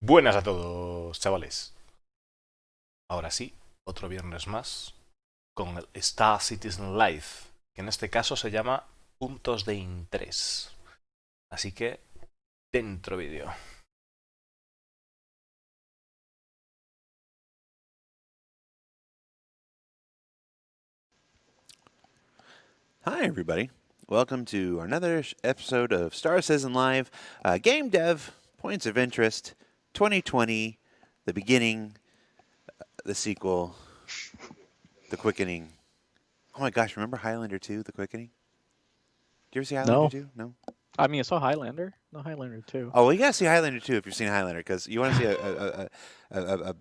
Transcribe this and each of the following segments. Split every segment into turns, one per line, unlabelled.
Buenas a todos, chavales. Ahora sí, otro viernes más con el Star Citizen Live, que en este caso se llama Puntos de Interés. Así que, dentro vídeo.
Hi, everybody. Welcome to another episode of Star Citizen Live, Gamedev, Points of Interest, 2020, the beginning, the sequel, the quickening. Oh my gosh, remember Highlander 2, the quickening? Did you ever see Highlander
No.
2? No?
I mean, I saw Highlander. No, Highlander 2.
Oh, well, you gotta see Highlander 2 if you've seen Highlander, because you want to see a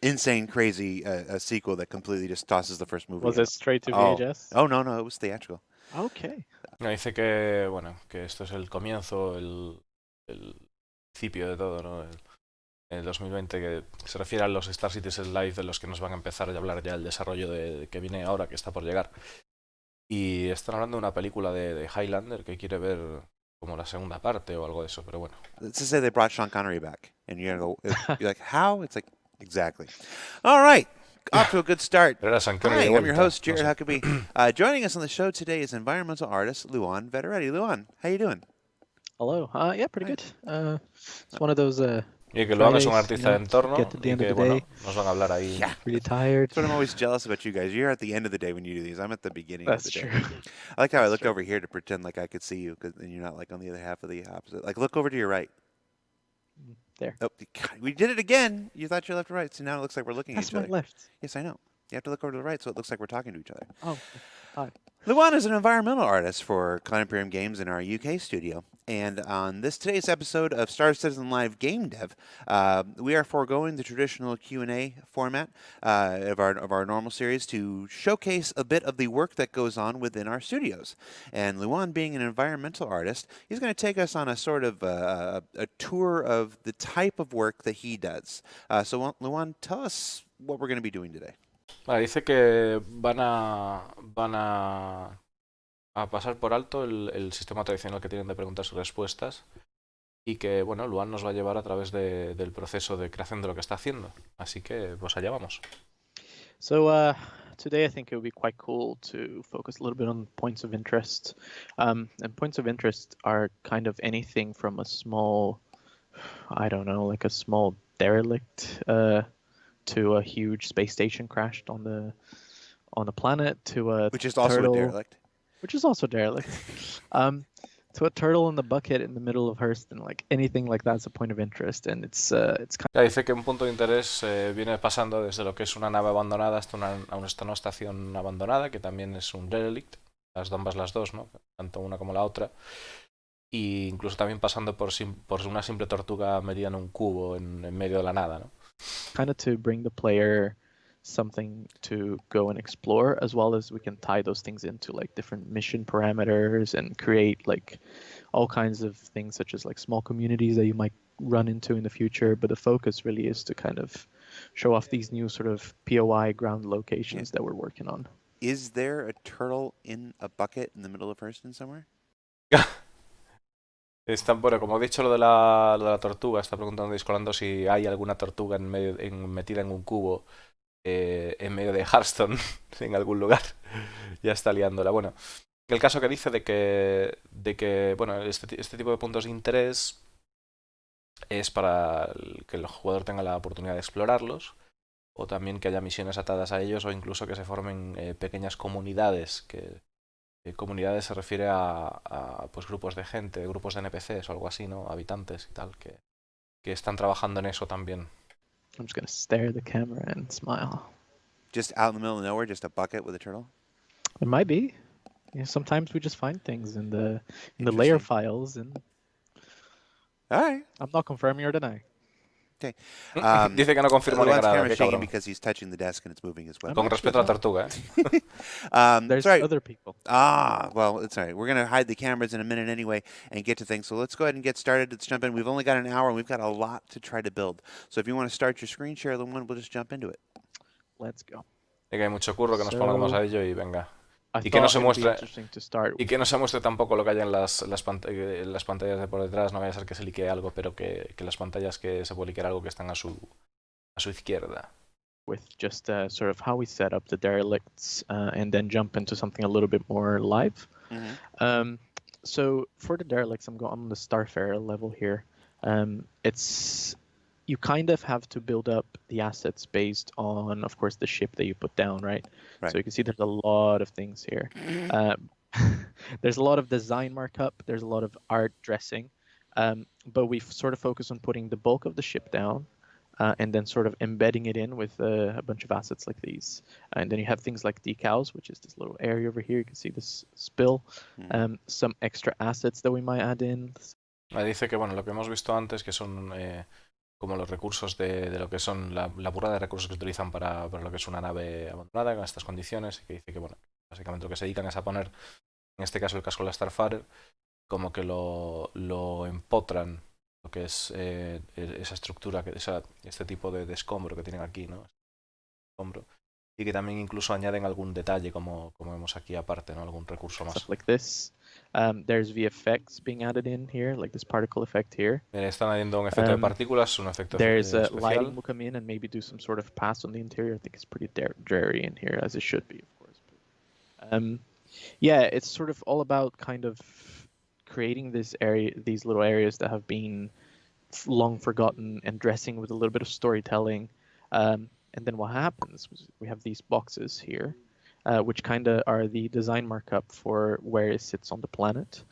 insane, crazy a sequel that completely just tosses the first movie
Was
out.
it straight to
Oh.
VHS?
Oh, no, it was theatrical.
Okay.
Dice que, bueno, que esto es el comienzo, el principio de todo, ¿no? El 2020, que se refiere a los Star Citizen Live de los que nos van a empezar a hablar ya el desarrollo de que viene ahora, que está por llegar. Y están hablando de una película de Highlander que quiere ver como la segunda parte o algo de eso, pero bueno.
Let's just say they brought Sean Connery back, and you're gonna go, you're like, how? It's like, exactly. All right, off to a good start.
Pero era Sean Connery
Hi,
de
I'm your
vuelta,
host,
no
Jared
sé.
Huckabee. Joining us on the show today is environmental artist Luan Vetteretti. Luan, how you doing?
Hello. Yeah, pretty
Hi.
good. It's one of those
Y que Luan es un
Fridays,
artista de entorno
get to the
y
end of
que,
the
bueno,
day,
nos van a hablar ahí.
Yeah.
really tired.
That's what I'm always jealous about you guys. You're at the end of the day when you do these. I'm at the beginning
That's
of the day.
true.
I like how I
That's
looked
true.
over here to pretend like I could see you, because then you're not like on the other half of the opposite. Like, look over to your right.
There.
Oh, God, we did it again. You thought you left or right, so now it looks like we're looking at
That's
each
my
other.
left.
Yes, I know. You have to look over to the right so it looks like we're talking to each other.
Oh, hi.
Luan is an environmental artist for Clan Imperium Games in our UK studio. And on today's episode of Star Citizen Live Game Dev, we are foregoing the traditional Q&A format of our normal series to showcase a bit of the work that goes on within our studios. And Luan, being an environmental artist, he's going to take us on a sort of a tour of the type of work that he does. So Luan, tell us what we're going to be doing today.
Vale, dice que van a pasar por alto el sistema tradicional que tienen de preguntas y respuestas y que, bueno, Luan nos va a llevar a través del proceso de creación de lo que está haciendo. Así que, pues allá vamos.
So today I think it would be quite cool to focus a little bit on points of interest. And points of interest are kind of anything from a small, I don't know, like a small derelict to a huge space station crashed on the planet, to a
Which is also
turtle,
a derelict.
which is also derelict, to a turtle in the bucket in the middle of Hurston, like anything like that's a point of interest, and it's kind
Ya dice que un punto de interés viene pasando desde lo que es una nave abandonada hasta una estación abandonada, que también es un derelict, ambas las dos, ¿no? Tanto una como la otra. Y incluso también pasando por una simple tortuga metida en un cubo en medio de la nada, ¿no?
kind of to bring the player something to go and explore, as well as we can tie those things into like different mission parameters and create like all kinds of things, such as like small communities that you might run into in the future. But the focus really is to kind of show off these new sort of POI ground locations that we're working on.
Is there a turtle in a bucket in the middle of Hurston somewhere?
Bueno, como he dicho lo de la tortuga, está preguntando Discolando si hay alguna tortuga metida en un cubo en medio de Hearthstone, en algún lugar. Ya está liándola. Bueno, el caso que dice de que bueno, este tipo de puntos de interés es para que el jugador tenga la oportunidad de explorarlos, o también que haya misiones atadas a ellos, o incluso que se formen pequeñas comunidades. Comunidades se refiere a pues grupos de gente, grupos de NPCs o algo así, ¿no? Habitantes y tal, que están trabajando en eso también.
I'm just gonna stare at the camera and smile.
Just out in the middle of nowhere, just a bucket with a turtle?
It might be. Yeah, sometimes we just find things in the layer files, and
all right.
I'm not confirming or denying.
Okay.
Dice que no confirma ni
Luan's
nada,
camera's
qué
shaking
cabrón.
because he's touching the desk and it's moving as well.
Con respeto a la tortuga,
There's
sorry.
other people.
Well, it's all right. We're going to hide the cameras in a minute anyway and get to things. So let's go ahead and get started. Let's jump in. We've only got an hour and we've got a lot to try to build. So if you want to start your screen share, Luan, we'll just jump into it.
Let's go.
De que hay mucho curro, que nos pongamos a ello y venga.
I
Y que no
thought
se
it would be
muestre
interesting to start.
y que no se muestre tampoco lo que hay en las pantallas de por detrás, no vaya a ser que se liquee algo, pero que las pantallas que se puede liquear algo que están a su izquierda.
With just sort of how we set up the derelicts and then jump into something a little bit more live.
Mm-hmm.
So for the derelicts, I'm on the Starfarer level here. It's you kind of have to build up the assets based on, of course, the ship that you put down, right?
Right.
So you can see there's a lot of things here. There's a lot of design markup. There's a lot of art dressing, but we've sort of focused on putting the bulk of the ship down. And then sort of embedding it in with a bunch of assets like these. And then you have things like decals, which is this little area over here. You can see this spill. Some extra assets that we might add in.
Dice que bueno, lo que hemos visto antes, que son como los recursos de lo que son la burrada de recursos que se utilizan para lo que es una nave abandonada con estas condiciones, y que dice que bueno, básicamente lo que se dedican es a poner, en este caso el casco de la Starfarer, como que lo empotran lo que es esa estructura, este tipo de escombro que tienen aquí, ¿no? Escombro. Y que también incluso añaden algún detalle, como vemos aquí aparte, ¿no? Algún recurso más.
Stuff like this. There's VFX being added in here, like this particle effect here.
Están añadiendo un efecto de partículas, un efecto
There's
especial.
lighting will come in and maybe do some sort of pass on the interior. I think it's pretty dreary in here, as it should be, of course. But, yeah, it's sort of all about kind of creating this area, these little areas that have been long forgotten, and dressing with a little bit of storytelling. And then what happens is we have these boxes here, which kind of are the design markup for where it sits on the planet,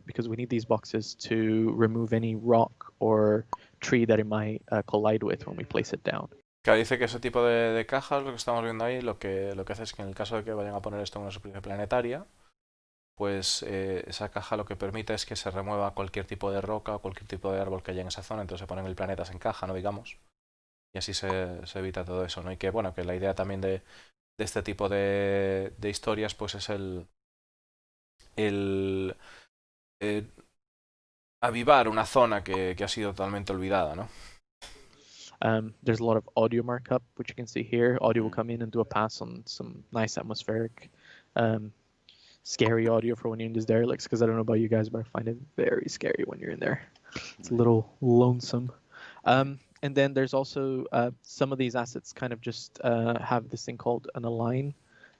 because we need these boxes to remove any rock or tree that it might collide with when we place it down.
Claro, dice que ese tipo de cajas, lo que estamos viendo ahí, lo que hace es que en el caso de que vayan a poner esto en una superficie planetaria, pues esa caja lo que permite es que se remueva cualquier tipo de roca o cualquier tipo de árbol que haya en esa zona, entonces se pone en el planeta, se encaja, ¿no? Digamos, y así se evita todo eso, ¿no? Y que bueno, que la idea también de este tipo de historias pues es el avivar una zona que ha sido totalmente olvidada, ¿no?
There's a lot of audio markup, which you can see here. Audio will come in and do a pass on some nice atmospheric, scary audio for when you're in these derelicts, because I don't know about you guys, but I find it very scary when you're in there. It's a little lonesome. And then there's also some of these assets kind of just have this thing called an align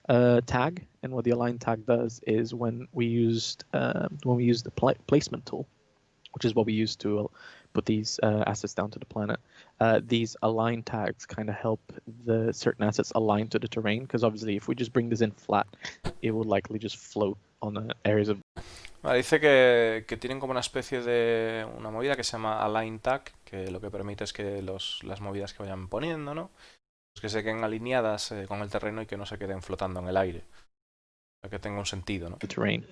tag, and what the align tag does is when we use the placement tool, which is what we use to put these assets down to the planet. These align tags kind of help the certain assets align to the terrain, because obviously if we just bring this in flat, it will likely just float on the areas of...
Dice que tienen como una especie de una movida que se llama Align Tag, que lo que permite es que las movidas que vayan poniendo, ¿no? Pues que se queden alineadas con el terreno y que no se queden flotando en el aire. Que tenga un sentido, ¿no?
The terrain.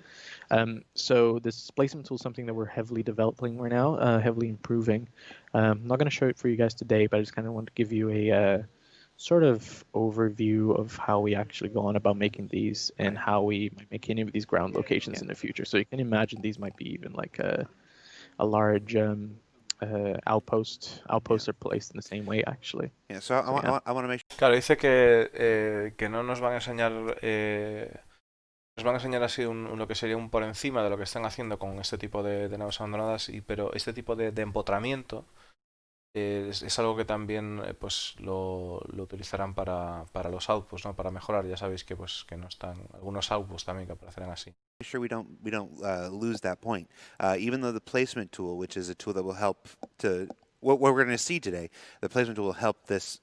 So this placement tool is something that we're heavily developing right now, heavily improving. I'm not going to show it for you guys today, but I just kind of want to give you a sort of overview of how we actually go on about making these, and how we might make any of these ground locations in the future. So you can imagine these might be even like a large outposts are placed in the same way, actually.
Yeah, so I want to make sure.
Claro, dice que no nos van a enseñar nos van a enseñar así lo que sería un por encima de lo que están haciendo con este tipo de naves abandonadas, pero este tipo de empotramiento es algo que también pues lo utilizarán para los outputs, ¿no? Para mejorar. Ya sabéis que pues que no están algunos outputs también que aparecerán así.
Make sure we don't lose that point. Even though the placement tool, which is a tool that will help to what we're going to see today, the placement tool will help this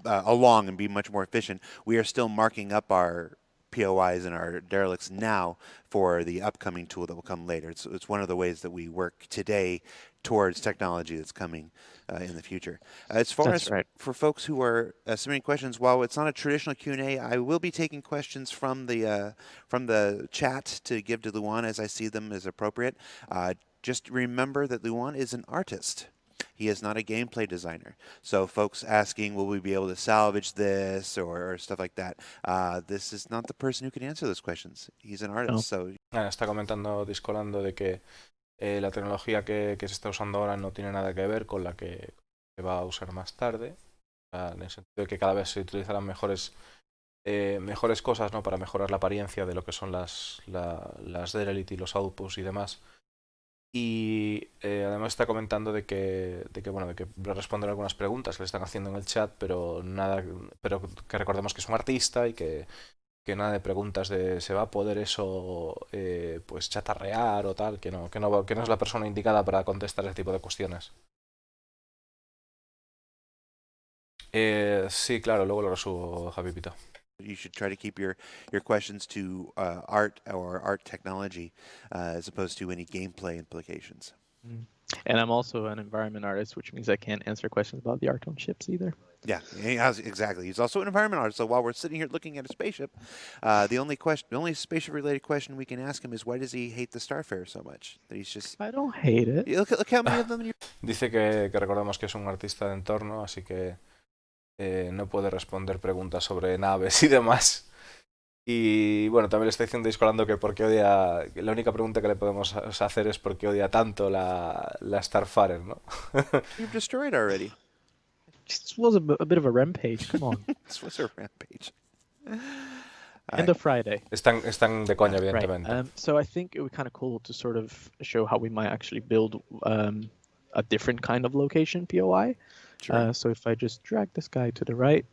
along and be much more efficient. We are still marking up our POIs and our derelicts now for the upcoming tool that will come later. It's one of the ways that we work today towards technology that's coming in the future. As far
That's
as
right.
for folks who are submitting questions, while it's not a traditional Q&A, I will be taking questions from the chat to give to Luan as I see them as appropriate. Just remember that Luan is an artist. He is not a gameplay designer. So folks asking, will we be able to salvage this or stuff like that, this is not the person who can answer those questions. He's an artist.
No.
So
Está comentando Discolando de que la tecnología que se está usando ahora no tiene nada que ver con la que se va a usar más tarde, en el sentido de que cada vez se utilizarán mejores mejores cosas, ¿no? Para mejorar la apariencia de lo que son las derelict y los outposts y demás. Y además está comentando bueno, de que responden algunas preguntas que le están haciendo en el chat, pero nada, pero que recordemos que es un artista y que nada de preguntas de se va a poder eso pues chatarrear o tal, que no es la persona indicada para contestar ese tipo de cuestiones. Sí, claro, luego lo resubo, Javipito.
You should try to keep your questions to art or art technology as opposed to any gameplay implications.
And I'm also an environment artist, which means I can't answer questions about the art on ships either.
Yeah, exactly. He's also an environment artist. So while we're sitting here looking at a spaceship, the only spaceship-related question we can ask him is why does he hate the Starfarer so much? That he's just
I don't hate it.
look how many of them.
Dice que recordemos que es un artista de entorno, así que no puede responder preguntas sobre naves y demás. Y bueno, también le está diciendo Discolando que por qué odia. La única pregunta que le podemos hacer es por qué odia tanto la Starfarer, ¿no?
You've destroyed already.
This was a bit of a rampage. Come on.
This was a rampage.
End of Friday.
Están de coña,
Right.
evidentemente.
So I think it would be kind of cool to sort of show how we might actually build a different kind of location POI.
Sure.
So if I just drag this guy to the right,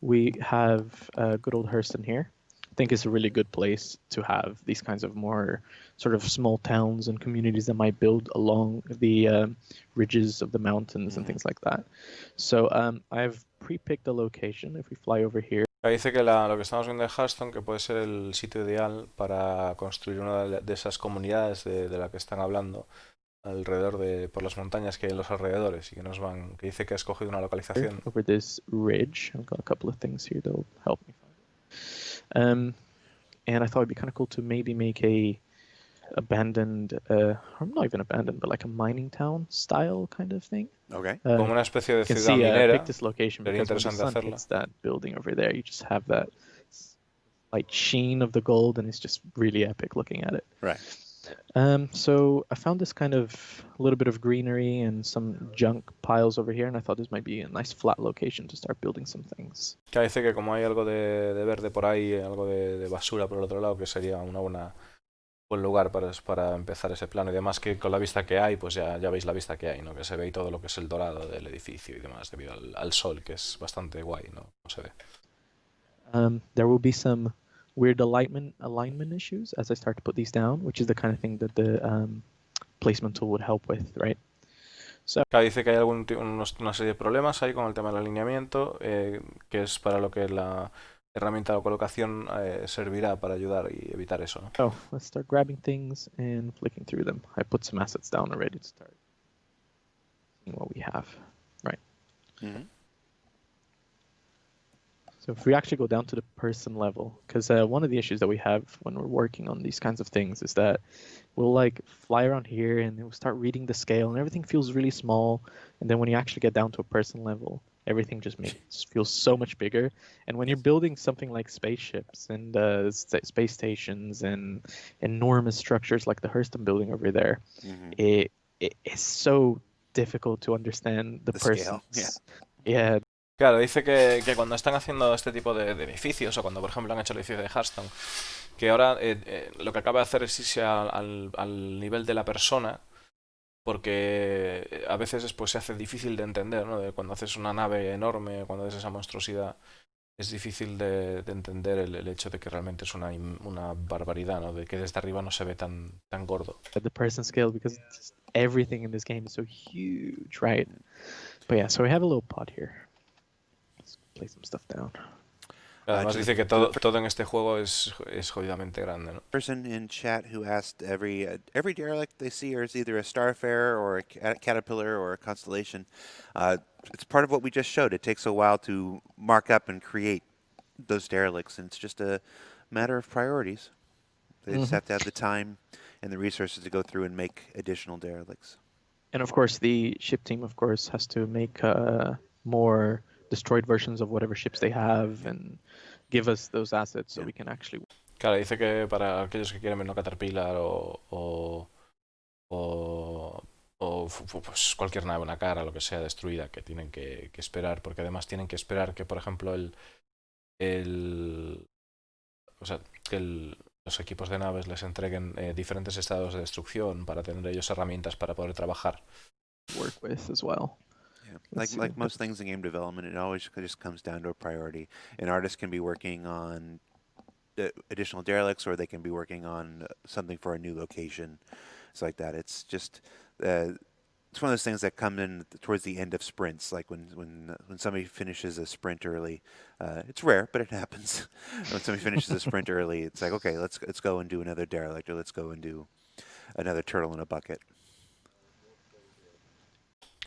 we have good old Hurston here. I think it's a really good place to have these kinds of more sort of small towns and communities that might build along the ridges of the mountains and things like that. So I've pre-picked a location. If we fly over here.
Dice que lo que estamos viendo de Hearthstone que puede ser el sitio ideal para construir una de esas comunidades de la que están hablando alrededor por las montañas que hay en los alrededores y que dice que ha escogido una localización.
Over this ridge. I've got a couple of things here that'll help me find it. And I thought it'd be kind of cool to maybe make a abandoned, or not even abandoned, but like a mining town style kind of thing.
Okay.
Como una especie de
You can
ciudad
see,
minera.
pick this location
Sería
because when the
interesante
sun
hacerlo.
hits that building over there, you just have that light sheen of the gold, and it's just really epic looking at it.
Right.
So I found this kind of a little bit of greenery and some junk piles over here, and I thought this might be a nice flat location to start building some things.
Que dice que como hay algo de verde por ahí, algo de basura por el otro lado, que sería buen lugar para empezar ese plano y demás, que con la vista que hay, pues ya veis la vista que hay, ¿no? Que se ve ahí todo lo que es el dorado del edificio y demás, debido al sol, que es bastante guay, ¿no? No se ve.
There will be some weird alignment issues as I start to put these down, which is the kind of thing that the placement tool would help with, right? So
dice que hay una serie de problemas ahí con el tema del alineamiento, que es para lo que la herramienta de colocación servirá para ayudar y evitar eso, ¿no?
So let's start grabbing things and flicking through them. I put some assets down already to start seeing what we have, right?
Mm-hmm.
So if we actually go down to the person level, because one of the issues that we have when we're working on these kinds of things is that we'll like fly around here and we'll start reading the scale and everything feels really small. And then when you actually get down to a person level, everything just feels so much bigger. And when you're building something like spaceships and space stations and enormous structures like the Hurston building over there, it is so difficult to understand the person. Yeah.
Claro, dice que cuando están haciendo este tipo de edificios, o cuando por ejemplo han hecho el edificio de Hearthstone, que ahora lo que acaba de hacer es irse al nivel de la persona, porque a veces pues se hace difícil de entender, ¿no? Cuando haces una nave enorme, cuando haces esa monstruosidad, es difícil de entender el hecho de que realmente es una barbaridad, ¿no? De que desde arriba no se ve tan gordo.
At the person scale, because everything in this game is so huge, right? But yeah, so we have a little pod here. Let's play some stuff down.
Además dice que todo en este juego es jodidamente grande, ¿no?
Person in chat who asked every derelict they see is either a starfarer or a caterpillar or a constellation. It's part of what we just showed. It takes a while to mark up and create those derelicts, and it's just a matter of priorities. They just have to have the time and the resources to go through and make additional derelicts.
And of course, the ship team, of course, has to make more destroyed versions of whatever ships they have and give us those assets so we can actually...
Claro, dice que para aquellos que quieren ver una Caterpillar o pues cualquier nave, una cara, lo que sea destruida, que tienen que esperar, porque además tienen que esperar que, por ejemplo, el, o sea, que los equipos de naves les entreguen diferentes estados de destrucción para tener ellos herramientas para poder trabajar.
Work with as well.
Yeah,
Let's see
like
what
most things in game development, it always just comes down to a priority. An artist can be working on additional derelicts, or they can be working on something for a new location. It's like that. It's just it's one of those things that come in towards the end of sprints, like when somebody finishes a sprint early. It's rare, but it happens. When somebody finishes a sprint early, it's like, okay, let's go and do another derelict, or let's go and do another turtle in a bucket.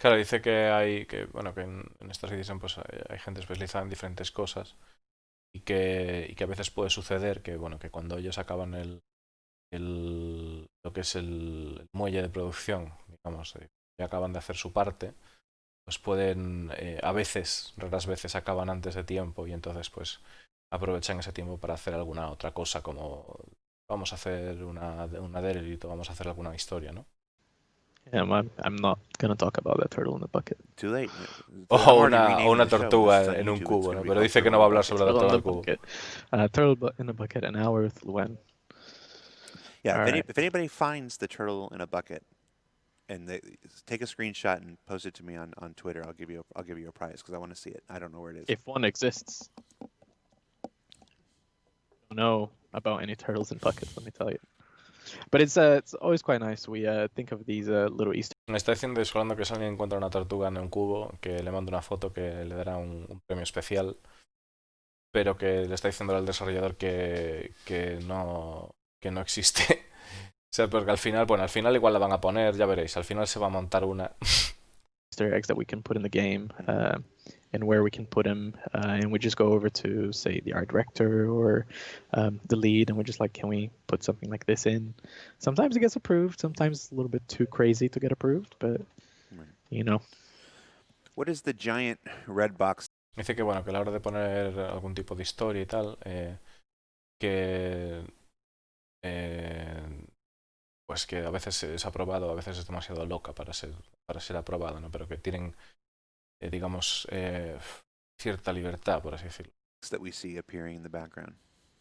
Claro, dice que hay que bueno que en esta edición pues hay gente especializada en diferentes cosas y que a veces puede suceder que bueno que cuando ellos acaban lo que es el muelle de producción, digamos, y acaban de hacer su parte, pues pueden, a veces, raras veces, acaban antes de tiempo y entonces pues aprovechan ese tiempo para hacer alguna otra cosa, como vamos a hacer una derelito, vamos a hacer alguna historia, ¿no?
Yeah, I'm not gonna talk about that turtle in the bucket.
Too late.
O
I'm already
o
renaming
una
the show. This is
tortuga
on
en un
YouTube. It's
cubo,
going
¿no?
to be
Pero
called
dice que
Turtle
no
in
va a
a
hablar
Bucket.
sobre la
Turtle in
tortuga
the
del cubo.
bucket. In a bucket, an hour with Luen.
Yeah,
All right.
if anybody finds the turtle in a bucket and they take a screenshot and post it to me on Twitter, I'll give you a prize because I want to see it. I don't know where it is.
If one exists. Don't know about any turtles in buckets, let me tell you. But it's always quite nice. We think of these little Easter.
Me está diciendo Discolando que si alguien encuentra una tortuga en un cubo, que le mando una foto que le dará un premio especial, pero que le está diciendo al desarrollador que no existe. O sea, porque al final, bueno, al final igual la van a poner, ya veréis, al final se va a montar una.
Easter eggs that we can put in the game and where we can put them. And we just go over to, say, the art director or the lead, and we're just like, can we put something like this in? Sometimes it gets approved. Sometimes it's a little bit too crazy to get approved, but, you know.
What is the giant red box?
Dice que bueno, que a la hora de poner algún tipo de historia y tal, que pues que a veces es aprobado, a veces es demasiado loca para ser aprobada, ¿no? Pero que tienen, digamos, cierta libertad, por así decirlo.
That we see appearing in the background.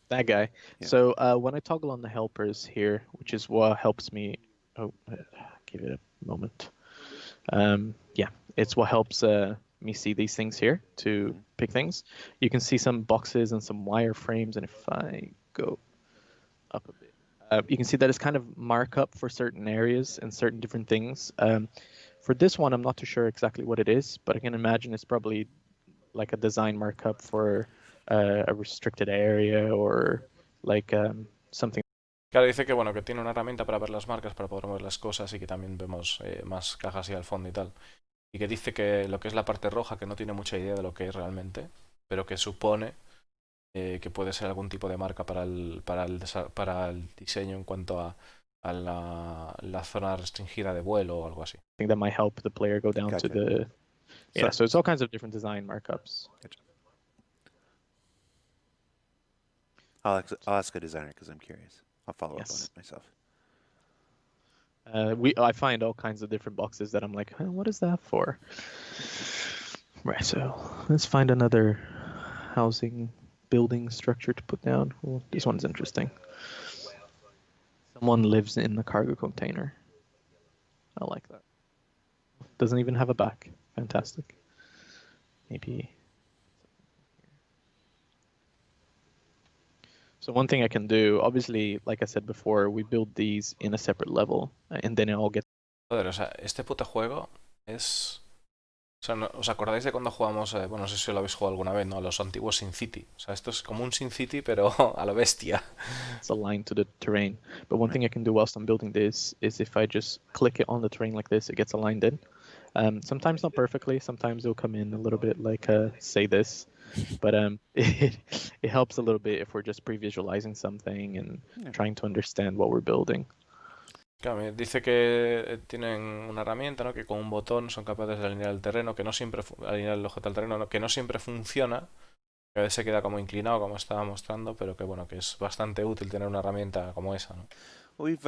That guy.
Yeah.
So when I toggle on the helpers here, which is what helps me. Oh, give it a moment. Yeah, it's what helps me see these things here to pick things. You can see some boxes and some wireframes, and if I go up a bit, you can see that it's kind of markup for certain areas and certain different things. For this one, I'm not too sure exactly what it is, but I can imagine it's probably like a design markup for a restricted area or like something.
Claro, dice que bueno, que tiene una herramienta para ver las marcas, para poder mover las cosas y que también vemos más cajas y al fondo y tal. Y que dice que lo que es la parte roja, que no tiene mucha idea de lo que es realmente, pero que supone que puede ser algún tipo de marca para el diseño en cuanto a la zona restringida de vuelo o algo así.
That might help the player go down
Gotcha.
to the. Yeah, so it's all kinds of different design markups.
Gotcha. I'll ask a designer because I'm curious. I'll follow up on it myself.
I find all kinds of different boxes that I'm like, what is that for? Right, so let's find another housing building structure to put down. Well, this one's interesting. Someone lives in the cargo container. I like that. Doesn't even have a back. Fantastic. Maybe. So one thing I can do, obviously, like I said before, we build these in a separate level, and then it all gets.
Joder, o sea, este puto juego es... O sea, ¿os acordáis de cuando jugamos, bueno, no sé si lo habéis jugado alguna vez, ¿no? A los antiguos Sin City. O sea, esto es como un Sin City, pero a lo bestia.
It's aligned to the terrain. But one thing I can do whilst I'm building this is if I just click it on the terrain like this, it gets aligned in. Sometimes not perfectly, sometimes it'll come in a little bit like, say this. But it helps a little bit if we're just pre-visualizing something and trying to understand what we're building.
Claro, dice que tienen una herramienta, ¿no? Que con un botón son capaces de alinear el terreno, que no siempre alinear el objeto al terreno, ¿no? Que no siempre funciona, que a veces se queda como inclinado, como estaba mostrando, pero que bueno, que es bastante útil tener una herramienta como esa, ¿no?
We've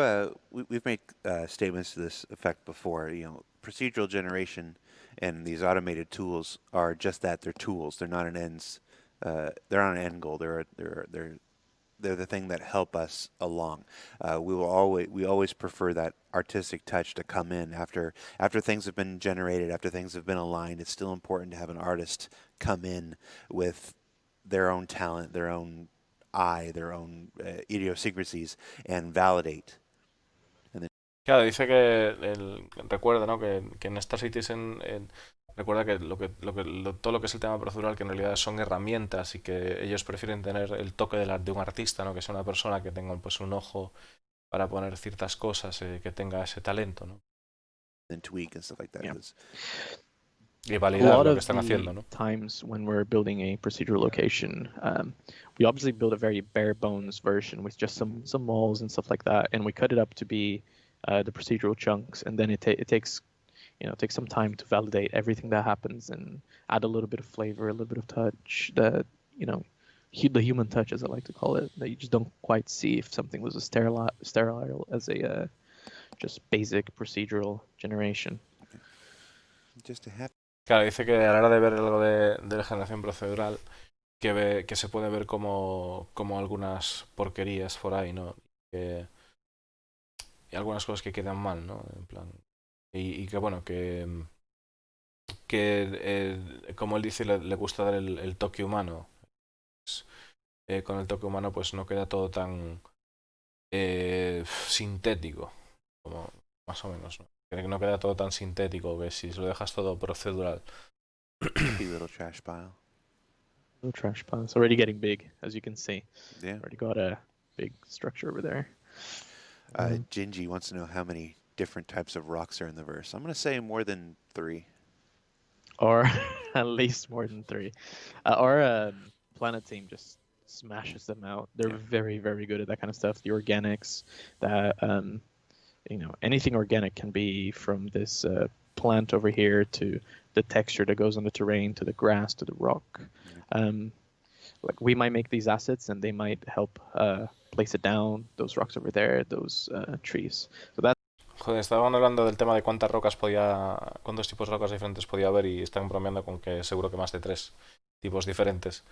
made statements to this effect before. You know, procedural generation and these automated tools are just that. They're tools. They're not an ends they're on an end goal. They're the thing that help us along. We always prefer that artistic touch to come in after things have been generated, after things have been aligned. It's still important to have an artist come in with their own talent, their own eye, their own idiosyncrasies, and validate.
Claro, dice que recuerda, ¿no? Que en Star Citizen recuerda que, todo lo que es el tema procedural, que en realidad son herramientas y que ellos prefieren tener el toque de un artista, ¿no? Que sea una persona que tenga pues un ojo para poner ciertas cosas, que tenga ese talento, ¿no?
And tweak and stuff like that.
Yeah.
Y
A
validar
lot
lo que
of
están haciendo,
the
¿no?
times when we're building a procedural location, we obviously build a very bare bones version with just some walls and stuff like that, and we cut it up to be the procedural chunks, and then it takes some time to validate everything that happens and add a little bit of flavor, a little bit of touch, that the human touch, as I like to call it, that you just don't quite see if something was a sterile as a just basic procedural generation.
Just to have.
Claro, dice que a la hora de ver algo de la generación procedural, que se puede ver como algunas porquerías por ahí, ¿no? Y algunas cosas que quedan mal, ¿no? En plan. Y que bueno, que como él dice, le gusta dar el toque humano. Pues, con el toque humano pues no queda todo tan sintético, como más o menos, ¿no? Que no queda todo tan sintético, que si lo dejas todo procedural.
Little trash pile.
Little trash pile. It's already getting big, as you can see.
Yeah.
Already got a big structure over there.
Gingy wants to know how many different types of rocks are in the verse. I'm going to say more than 3.
Or at least more than 3. Our Planet team just smashes them out. They're very, very good at that kind of stuff. The organics, that anything organic can be from this plant over here to the texture that goes on the terrain to the grass to the rock. Like we might make these assets and they might help place it down. Those rocks over there, those trees. So that's.
Joder, estaban hablando del tema de cuántos tipos de rocas diferentes podía haber y están bromeando con que seguro que más de 3 tipos diferentes.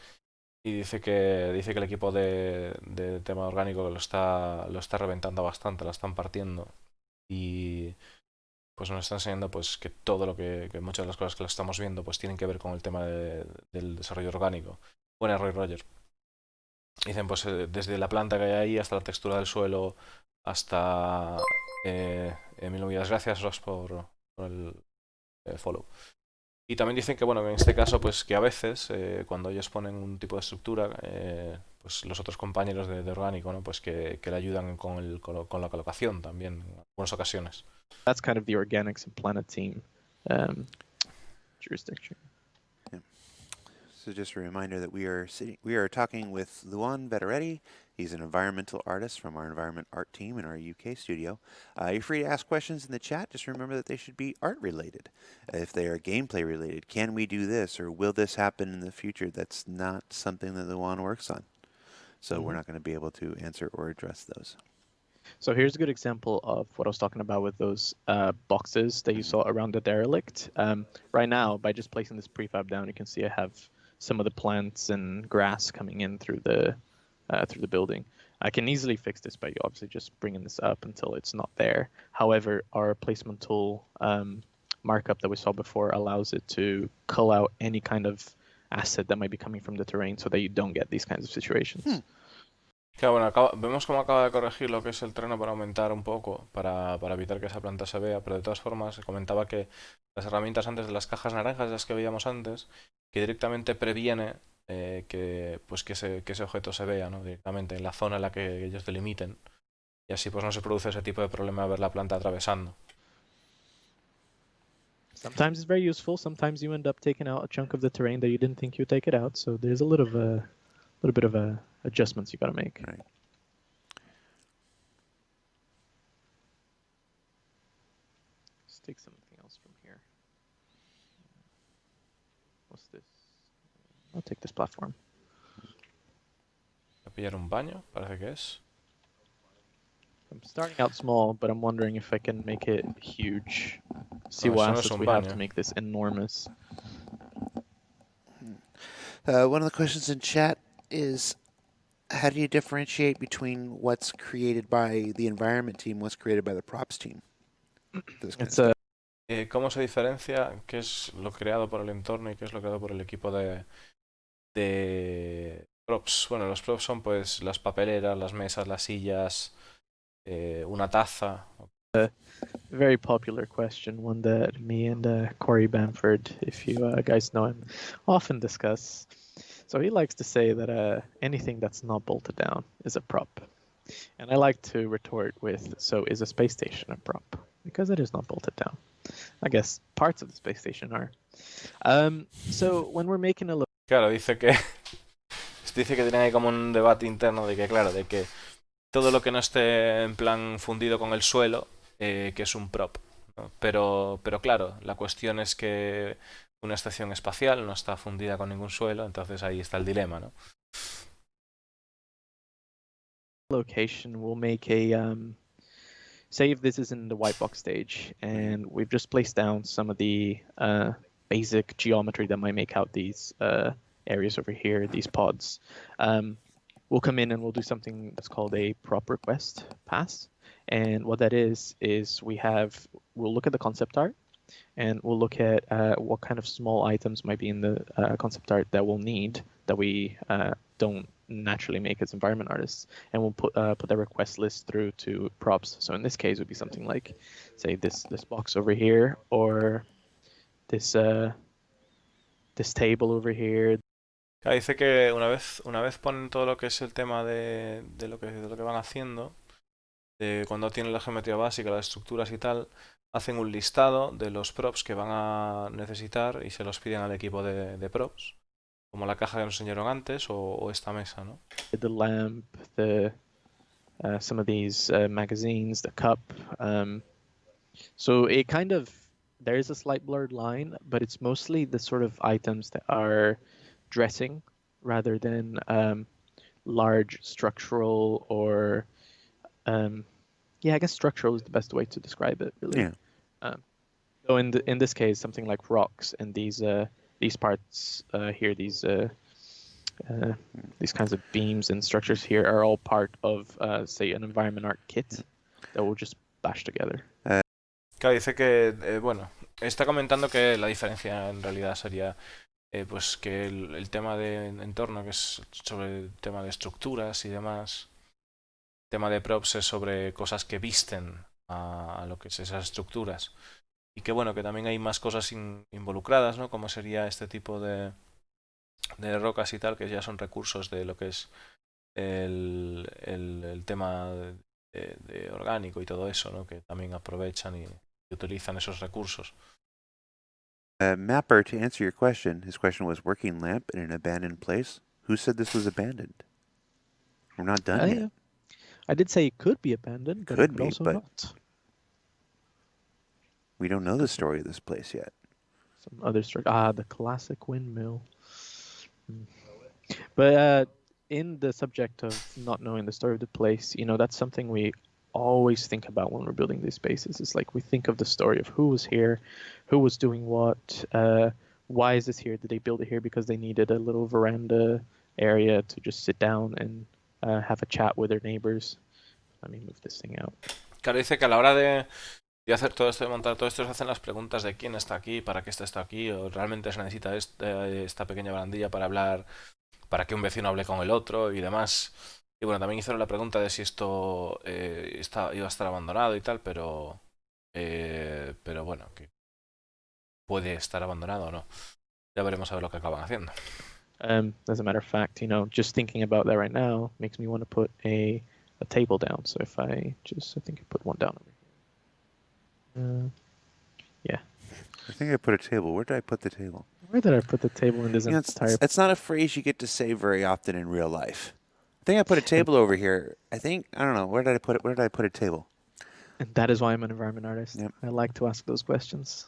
Y dice que el equipo de tema orgánico lo está reventando bastante, lo están partiendo. Y pues nos está enseñando pues que todo lo que muchas de las cosas que lo estamos viendo pues tienen que ver con el tema del desarrollo orgánico. Bueno, Roy Roger. Dicen pues desde la planta que hay ahí hasta la textura del suelo hasta mil vidas. Gracias Ross por el follow. Y también dicen que bueno, que en este caso pues que a veces cuando ellos ponen un tipo de estructura pues los otros compañeros de orgánico, ¿no? Pues que le ayudan con la colocación también en algunas ocasiones.
That's kind of the organics and Planet team jurisdiction.
Yeah. So just a reminder that we are talking with Luan Vetteretti. He's an environmental artist from our environment art team in our UK studio. You're free to ask questions in the chat. Just remember that they should be art related. If they are gameplay related, can we do this or will this happen in the future? That's not something that Luan works on. So we're not going to be able to answer or address those.
So here's a good example of what I was talking about with those boxes that you saw around the derelict. Right now, by just placing this prefab down, you can see I have some of the plants and grass coming in through the building. I can easily fix this by obviously just bringing this up until it's not there. However, our placement tool markup that we saw before allows it to cull out any kind of asset that might be coming from the terrain so that you don't get these kinds of situations.
Claro, bueno, vemos cómo acaba de corregir lo que es el terreno para aumentar un poco, para evitar que esa planta se vea, pero de todas formas comentaba que las herramientas antes de las cajas naranjas, las que veíamos antes, que directamente previene que ese objeto se vea, ¿no? Directamente en la zona en la que ellos delimiten, y así pues no se produce ese tipo de problema de ver la planta atravesando.
Sometimes it's very useful. Sometimes you end up taking out a chunk of the terrain that you didn't think you'd take it out. So there's a little bit of adjustments you got to make.
Right.
Let's take something else from here. What's this? I'll take this platform.
Voy a pillar un baño, parece que es.
I'm starting out small, but I'm wondering if I can make it huge. See
No,
what
eso no es
assets
un
we have
baño.
to make this enormous.
One of the questions in chat is, how do you differentiate between what's created by the environment team, what's created by the props team? This kind of
It's
stuff.
¿Cómo se diferencia qué es lo creado por el entorno y qué es lo creado por el equipo de props? Bueno, los props son pues las papeleras, las mesas, las sillas, una taza.
a very popular question, one that me and Corey Bamford, if you guys know him, often discuss. So he likes to say that anything that's not bolted down is a prop. And I like to retort with, so is a space station a prop? Because it is not bolted down. I guess parts of the space station are. So when we're making a
Claro, dice que tienen ahí como un debate interno de que, claro, de que todo lo que no esté en plan fundido con el suelo, que es un prop, ¿no? Pero claro, la cuestión es que una estación espacial no está fundida con ningún suelo, entonces ahí está el dilema, ¿no?
location, we'll make a say if this is in the white box stage and we've just placed down some of the basic geometry that might make out these areas over here, these pods. We'll come in and we'll do something that's called a prop request pass. And what that is we'll look at the concept art and we'll look at what kind of small items might be in the concept art that we'll need that we don't naturally make as environment artists, and we'll put that request list through to props. So in this case, it would be something like, say, this box over here, or this table over here.
Dice que una vez ponen todo lo que es el tema de lo que van haciendo, de cuando tienen la geometría básica, las estructuras y tal, hacen un listado de los props que van a necesitar y se los piden al equipo de props, como la caja que nos enseñaron antes o esta mesa, ¿no?
The lamp, some of these magazines, the cup. So it kind of, there is a slight blurred line, but it's mostly the sort of items that are dressing rather than large structural or yeah, I guess structural is the best way to describe it, really.
Yeah.
So in this case, something like rocks and these parts here, these kinds of beams and structures here are all part of, say, an environment art kit that we'll just bash together.
Claro, dice que, bueno, está comentando que la diferencia en realidad sería pues que el tema de entorno, que es sobre el tema de estructuras y demás, el tema de props es sobre cosas que visten a lo que es esas estructuras. Y que bueno, que también hay más cosas involucradas, ¿no? Como sería este tipo de rocas y tal, que ya son recursos de lo que es el tema de orgánico y todo eso, ¿no? Que también aprovechan y utilizan esos recursos.
Mapper, to answer your question, his question was working lamp in an abandoned place. Who said this was abandoned? We're not done yet.
Yeah. I did say it could be abandoned, but
Could
it could
be,
also
but-
not.
We don't know the story of this place yet.
Some other the classic windmill. But in the subject of not knowing the story of the place, that's something we always think about when we're building these spaces. It's like we think of the story of who was here, who was doing what, why is this here? Did they build it here because they needed a little veranda area to just sit down and have a chat with their neighbors? Let me move this thing out.
Claro, dice que a la hora de hacer todo esto, de montar todo esto, se hacen las preguntas de quién está aquí, para qué está aquí, o realmente se necesita esta pequeña barandilla para hablar, para que un vecino hable con el otro y demás. Y bueno, también hicieron la pregunta de si esto iba a estar abandonado y tal, pero bueno, que puede estar abandonado o no. Ya veremos a ver lo que acaban haciendo.
As a matter of fact, just thinking about that right now makes me want to put a table down. So if I think I put one down over here. Yeah.
I think I put a table. Where did I put the table?
Where did I put the table in this entire?
It's not a phrase you get to say very often in real life. I think I put a table over here. I don't know. Where did I put it? Where did I put a table?
And that is why I'm an environment artist.
Yep.
I like to ask those questions.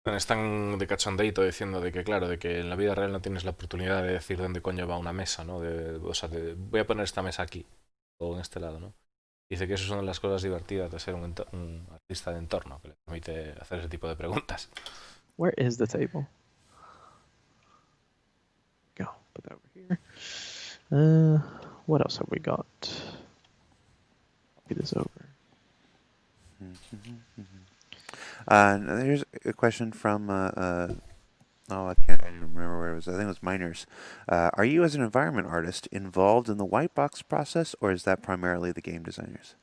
Están de cachondeito diciendo de que, claro, de que en la vida real no tienes la oportunidad de decir dónde coño va una mesa, ¿no? O sea, voy a poner esta mesa aquí o en este lado, ¿no? Dice que eso es una de las cosas divertidas de ser un artista de entorno, que le permite hacer ese tipo de preguntas.
Where is the table? put that over here. What else have we got? Copy this over.
Here's a question from I can't even remember where it was. I think it was Miners. Are you, as an environment artist, involved in the white box process, or is that primarily the game designers?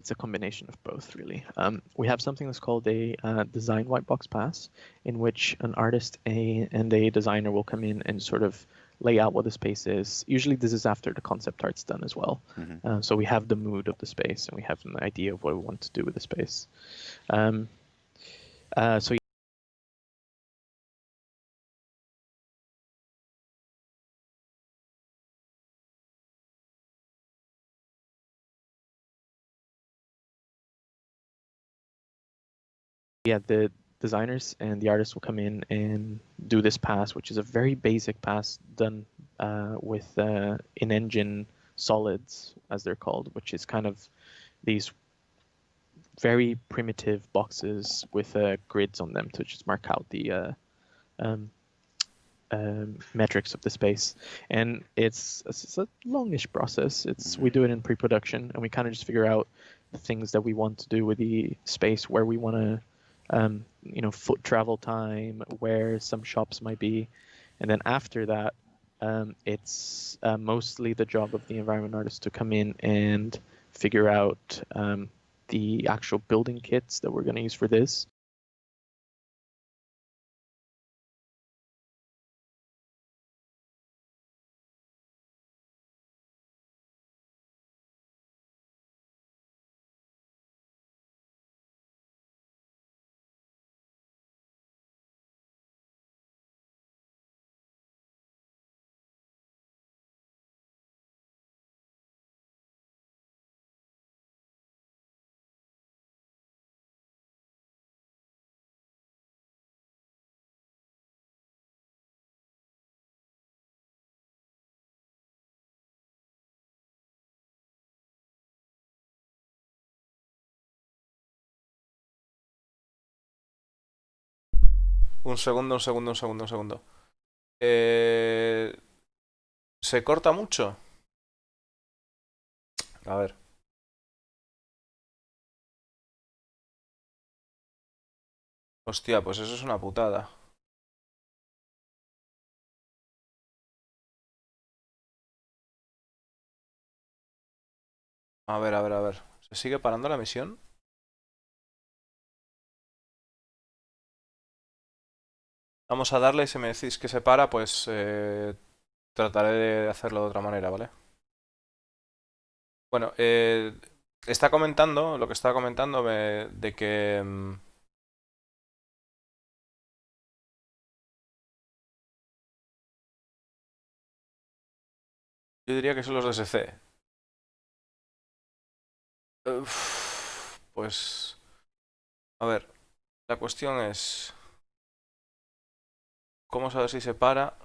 It's a combination of both, really. We have something that's called a design white box pass, in which an artist and a designer will come in and sort of lay out what the space is. Usually this is after the concept art's done as well. So we have the mood of the space, and we have an idea of what we want to do with the space. So yeah, the designers and the artists will come in and do this pass, which is a very basic pass done with in-engine solids, as they're called, which is kind of these very primitive boxes with grids on them to just mark out the um, metrics of the space. And it's a longish process. We do it in pre-production, and we kind of just figure out the things that we want to do with the space, where we want to foot travel time, where some shops might be. And then after that, it's mostly the job of the environment artist to come in and figure out the actual building kits that we're going to use for this.
Un segundo, un segundo, un segundo, un segundo. ¿Se corta mucho? A ver. Hostia, pues eso es una putada. A ver, a ver, a ver. ¿Se sigue parando la misión? Vamos a darle y si me decís que se para, pues trataré de hacerlo de otra manera, ¿vale? Bueno, está comentando, lo que estaba comentando de que... yo diría que son los de SC. Pues... A ver, la cuestión es... ¿Cómo saber si se para?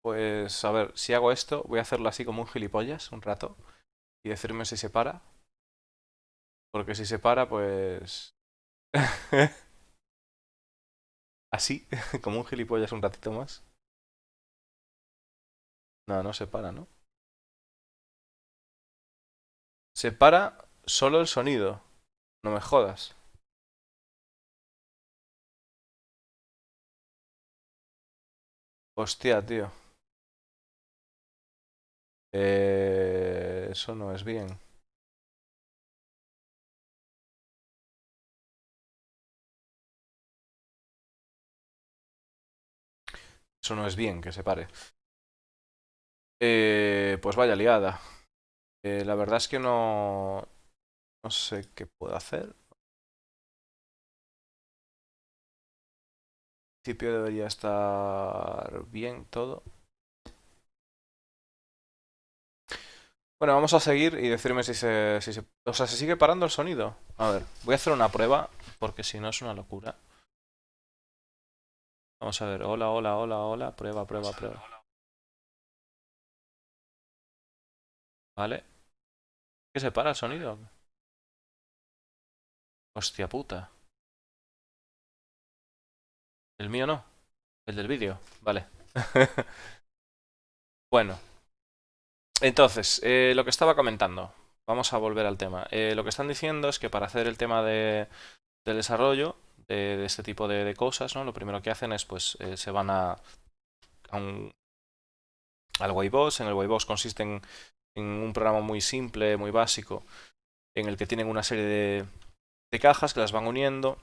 Pues a ver, si hago esto, voy a hacerlo así como un gilipollas un rato y decirme si se para. Porque si se para, pues... así, como un gilipollas un ratito más. No, no se para, ¿no? Se para solo el sonido. No me jodas. Hostia, tío. Eso no es bien. Eso no es bien, que se pare. Pues vaya liada. La verdad es que no sé qué puedo hacer. En principio debería estar bien todo. Bueno, vamos a seguir y decirme si se... O sea, ¿se sigue parando el sonido? A ver, voy a hacer una prueba, porque si no es una locura. Vamos a ver, hola, hola, hola, hola, prueba, prueba, prueba. ¿Vale? ¿Qué se para el sonido? Hostia puta. El mío no, el del vídeo. Vale. Bueno, entonces, lo que estaba comentando. Vamos a volver al tema. Lo que están diciendo es que para hacer el tema del desarrollo de este tipo de cosas, ¿no? Lo primero que hacen es, pues, se van a al Whitebox. En el Whitebox consiste en un programa muy simple, muy básico, en el que tienen una serie de cajas que las van uniendo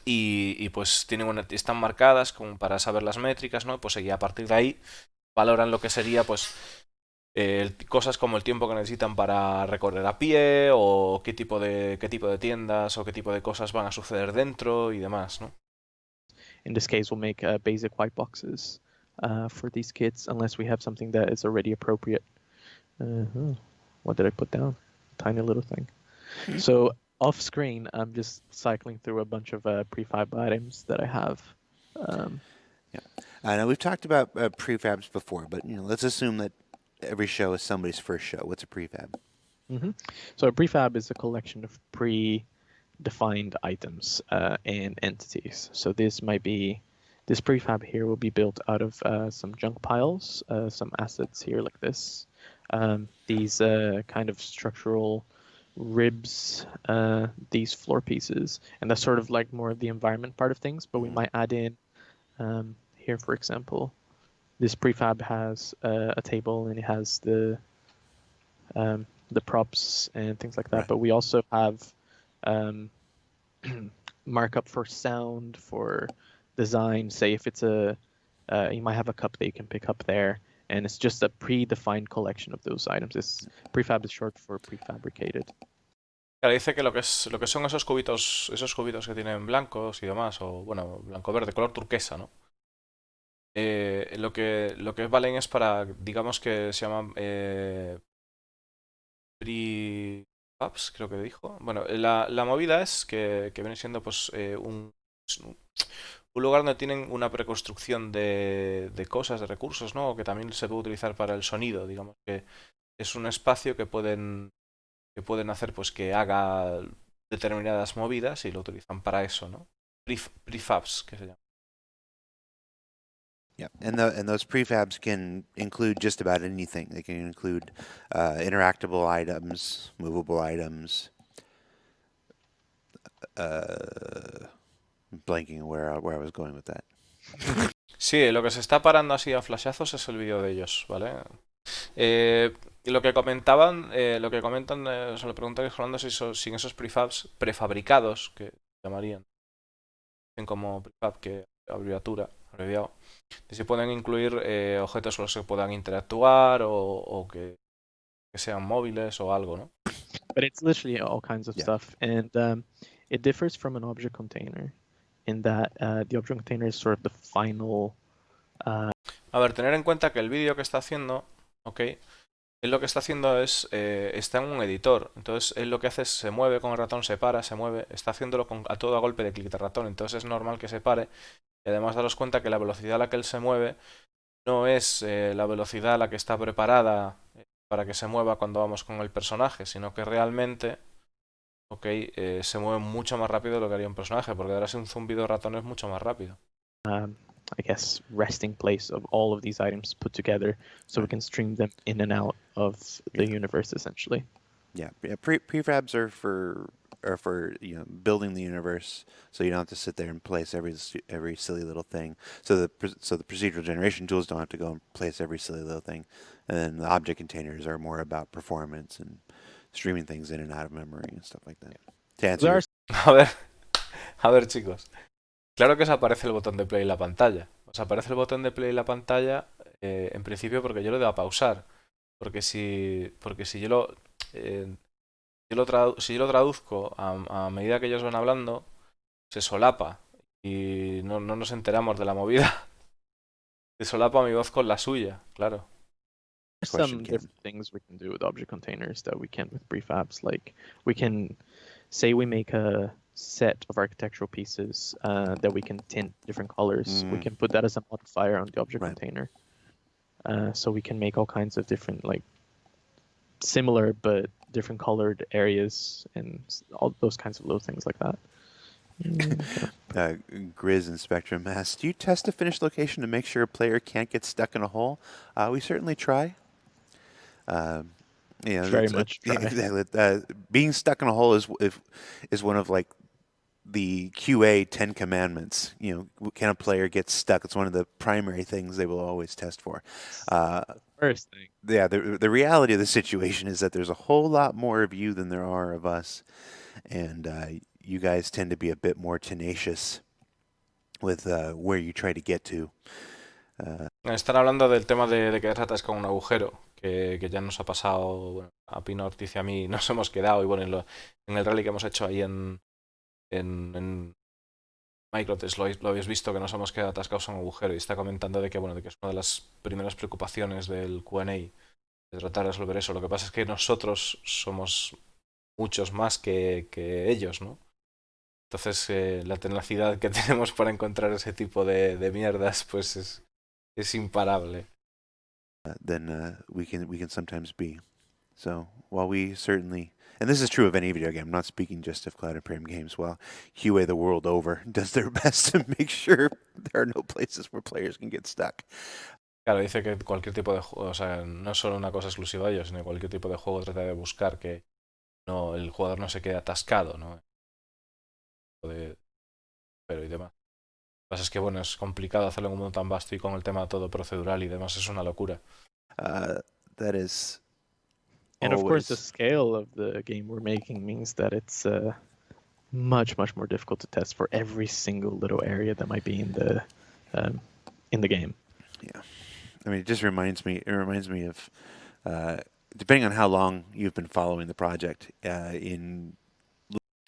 y, pues están marcadas como para saber las métricas, ¿no? Pues y a partir de ahí valoran lo que sería, pues, cosas como el tiempo que necesitan para recorrer a pie o qué tipo de tiendas o qué tipo de cosas van a suceder dentro y demás, ¿no?
In this case, we'll make basic white boxes for these kits, unless we have something that is already appropriate. What did I put down? Tiny little thing. So off screen, I'm just cycling through a bunch of prefab items that I have.
Now we've talked about prefabs before, but let's assume that every show is somebody's first show. What's a prefab?
So a prefab is a collection of pre-defined items and entities. So this prefab here will be built out of some junk piles, some assets here like this. These kind of structural ribs, these floor pieces, and that's sort of like more of the environment part of things, but we might add in here, for example, this prefab has a table and it has the props and things like that.
Right.
But we also have markup for sound, for design. Say if it's you might have a cup that you can pick up there, and it's just a predefined collection of those items. Prefab is short for prefabricated.
Claro, dice que lo que son esos cubitos que tienen blancos y demás, o bueno, blanco-verde, color turquesa, ¿no? Lo que valen es para, digamos que se llaman prefabs, creo que dijo. Bueno, la movida es que viene siendo pues un lugar donde tienen una preconstrucción de cosas, de recursos, ¿no? O que también se puede utilizar para el sonido, digamos que es un espacio que pueden hacer pues que haga determinadas movidas y lo utilizan para eso, ¿no? Prefabs, que se llama.
Yeah, and those prefabs can include just about anything. They can include interactable items, movable items. Blanking where I was going with that.
Sí, lo que se está parando así a flashazos es el vídeo de ellos, ¿vale? Y lo que comentan, se lo preguntan hablando sin esos prefabs prefabricados, que llamarían, dicen como prefab, que abreviado, y se pueden incluir objetos con los que puedan interactuar o que sean móviles o algo, ¿no?
But it's literally all kinds of
Yeah.
stuff, and it differs from an object container in that the object container is sort of the final.
A ver, tener en cuenta que el vídeo que está haciendo, ok, él lo que está haciendo es, está en un editor, entonces él lo que hace es se mueve con el ratón, se para, se mueve, está haciéndolo a todo a golpe de clic de ratón, entonces es normal que se pare y además daros cuenta que la velocidad a la que él se mueve no es la velocidad a la que está preparada para que se mueva cuando vamos con el personaje, sino que realmente, ok, se mueve mucho más rápido de lo que haría un personaje, porque darse un zumbido de ratón es mucho más rápido.
I guess resting place of all of these items put together, so we can stream them in and out of the universe essentially.
Yeah. Prefabs are for building the universe, so you don't have to sit there and place every silly little thing. So the procedural generation tools don't have to go and place every silly little thing, and then the object containers are more about performance and streaming things in and out of memory and stuff like that. To answer
A ver, chicos. Claro que os aparece el botón de play en la pantalla. Os aparece el botón de play en la pantalla, en principio porque yo le doy a pausar. Porque si yo lo traduzco a medida que ellos van hablando, se solapa y no nos enteramos de la movida. Se solapa mi voz con la suya, claro.
There's
question,
some
Kim.
different things we can do with object containers that we can't with prefabs. Like we can say we make a set of architectural pieces that we can tint different colors. We can put that as a modifier on the object
Right.
container. So we can make all kinds of different, like similar but different colored areas and all those kinds of little things like that.
Grizz and Spectrum asks, do you test a finished location to make sure a player can't get stuck in a hole? We certainly try.
Very much
yeah,
try.
exactly. Being stuck in a hole is one of like the QA 10 commandments. Can a player get stuck? It's one of the primary things they will always test for.
First thing.
Yeah, the reality of the situation is that there's a whole lot more of you than there are of us, and you guys tend to be a bit more tenacious with where you try to get to.
Están hablando del tema de quedarse atascado en un agujero, que ya nos ha pasado, bueno, a Pino Ortiz y a mí nos hemos quedado, y bueno, en el rally que hemos hecho ahí en Microtest lo habéis visto, que nos hemos quedado atascados en un agujero, y está comentando de que, bueno, de que es una de las primeras preocupaciones del Q&A, de tratar de resolver eso. Lo que pasa es que nosotros somos muchos más que ellos, ¿no? Entonces la tenacidad que tenemos para encontrar ese tipo de mierdas pues es imparable.
Than we can sometimes be. So while we certainly, and this is true of any video game, I'm not speaking just of Cloud Imperium games, while QA the world over does their best to make sure there are no places where players can get stuck.
Claro, dice que cualquier tipo de juego, o sea, no es solo una cosa exclusiva de ellos, sino cualquier tipo de juego trata de buscar que no, el jugador no se quede atascado, ¿no? Pero y demás. Lo que pasa es que, bueno, es complicado hacerlo en un mundo tan vasto y con el tema todo procedural y demás, es una locura.
That is.
And of course, the
always-
scale of the game we're making means that it's much more difficult to test for every single little area that might be in the game.
Yeah, I mean, it just reminds me. It reminds me of, depending on how long you've been following the project.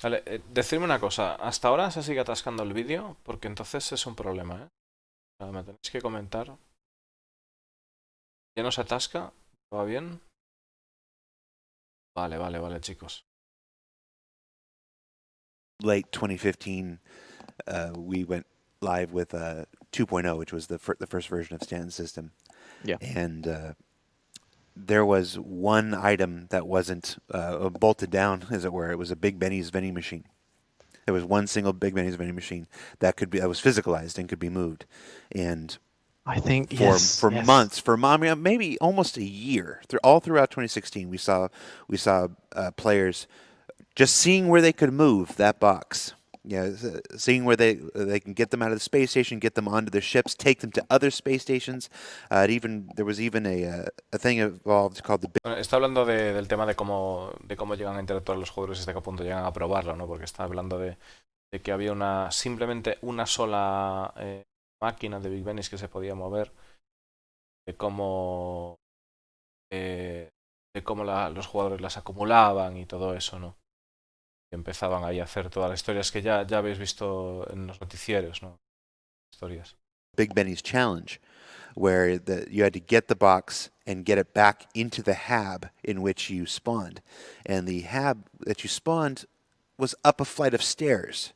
Vale, decidme una cosa, ¿hasta ahora se sigue atascando el vídeo? Porque entonces es un problema, ¿eh? O sea, me tenéis que comentar. ¿Ya no se atasca? ¿Va bien? Vale, chicos.
Late 2015, we went live with 2.0, which was the first version of Stanton's system.
Yeah.
And there was one item that wasn't bolted down, as it were. It was a Big Benny's vending machine. There was one single Big Benny's vending machine that was physicalized and could be moved. And
I think
for months, maybe almost a year, all throughout 2016, we saw players just seeing where they could move that box. Yeah, seeing where they can get them out of the space station, get them onto their ships, take them to other space stations. There was even a thing involved called the.
Bueno, está hablando del tema de cómo llegan a interactuar los jugadores y hasta qué punto llegan a probarlo, ¿no? Porque está hablando de que había simplemente una sola máquina de Big Benny's que se podía mover, de cómo los jugadores las acumulaban y todo eso, ¿no? Y empezaban ahí a hacer todas las historias que ya habéis visto en los noticieros, ¿no? Historias.
Big Benny's Challenge, where you had to get the box and get it back into the hab in which you spawned. And the hab that you spawned was up a flight of stairs.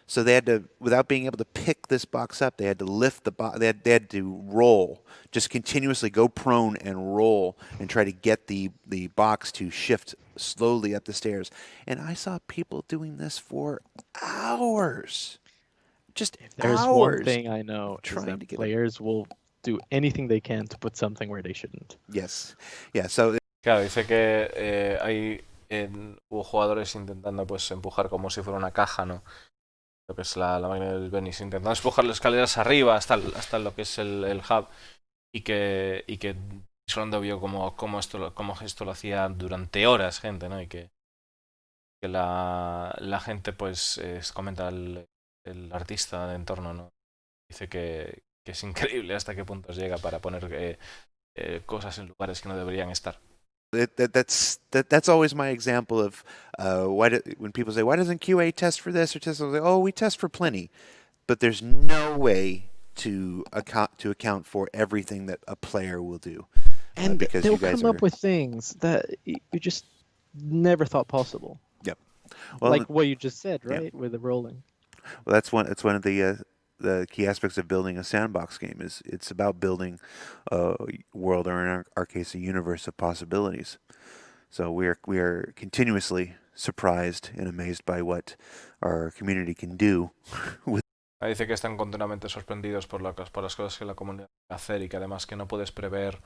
So they had to, without being able to pick this box up, they had to lift the box. They had to roll, just continuously go prone and roll and try to get the box to shift slowly up the stairs. And I saw people doing this for hours. Just
if there's
hours.
one thing I know is
trying to
that
get
players will do anything they can to put something where they shouldn't.
Yes. Yeah, so
Claro, dice que hubo jugadores intentando pues empujar como si fuera una caja, ¿no? Lo que es la máquina del Venice, intentando empujar las escaleras arriba hasta lo que es el hub, y que Solando vio cómo esto lo hacía durante horas gente, ¿no? Y que la gente pues comenta el artista de entorno, ¿no? Dice que es increíble hasta qué puntos llega para poner cosas en lugares que no deberían estar.
That's always my example of when people say, why doesn't QA test for this or test? I was like, oh, we test for plenty, but there's no way to account for everything that a player will do.
And
because
they'll
you guys
come
are.
up with things that you just never thought possible.
Yep. Well,
Like what you just said,
yeah.
right? With the rolling.
Well, that's one of the key aspects of building a sandbox game is it's about building a world, or in our case, a universe of possibilities. So we are continuously surprised and amazed by what our community can do with.
Dice que están continuamente sorprendidos por las cosas que la comunidad puede hacer y que además que no puedes prever,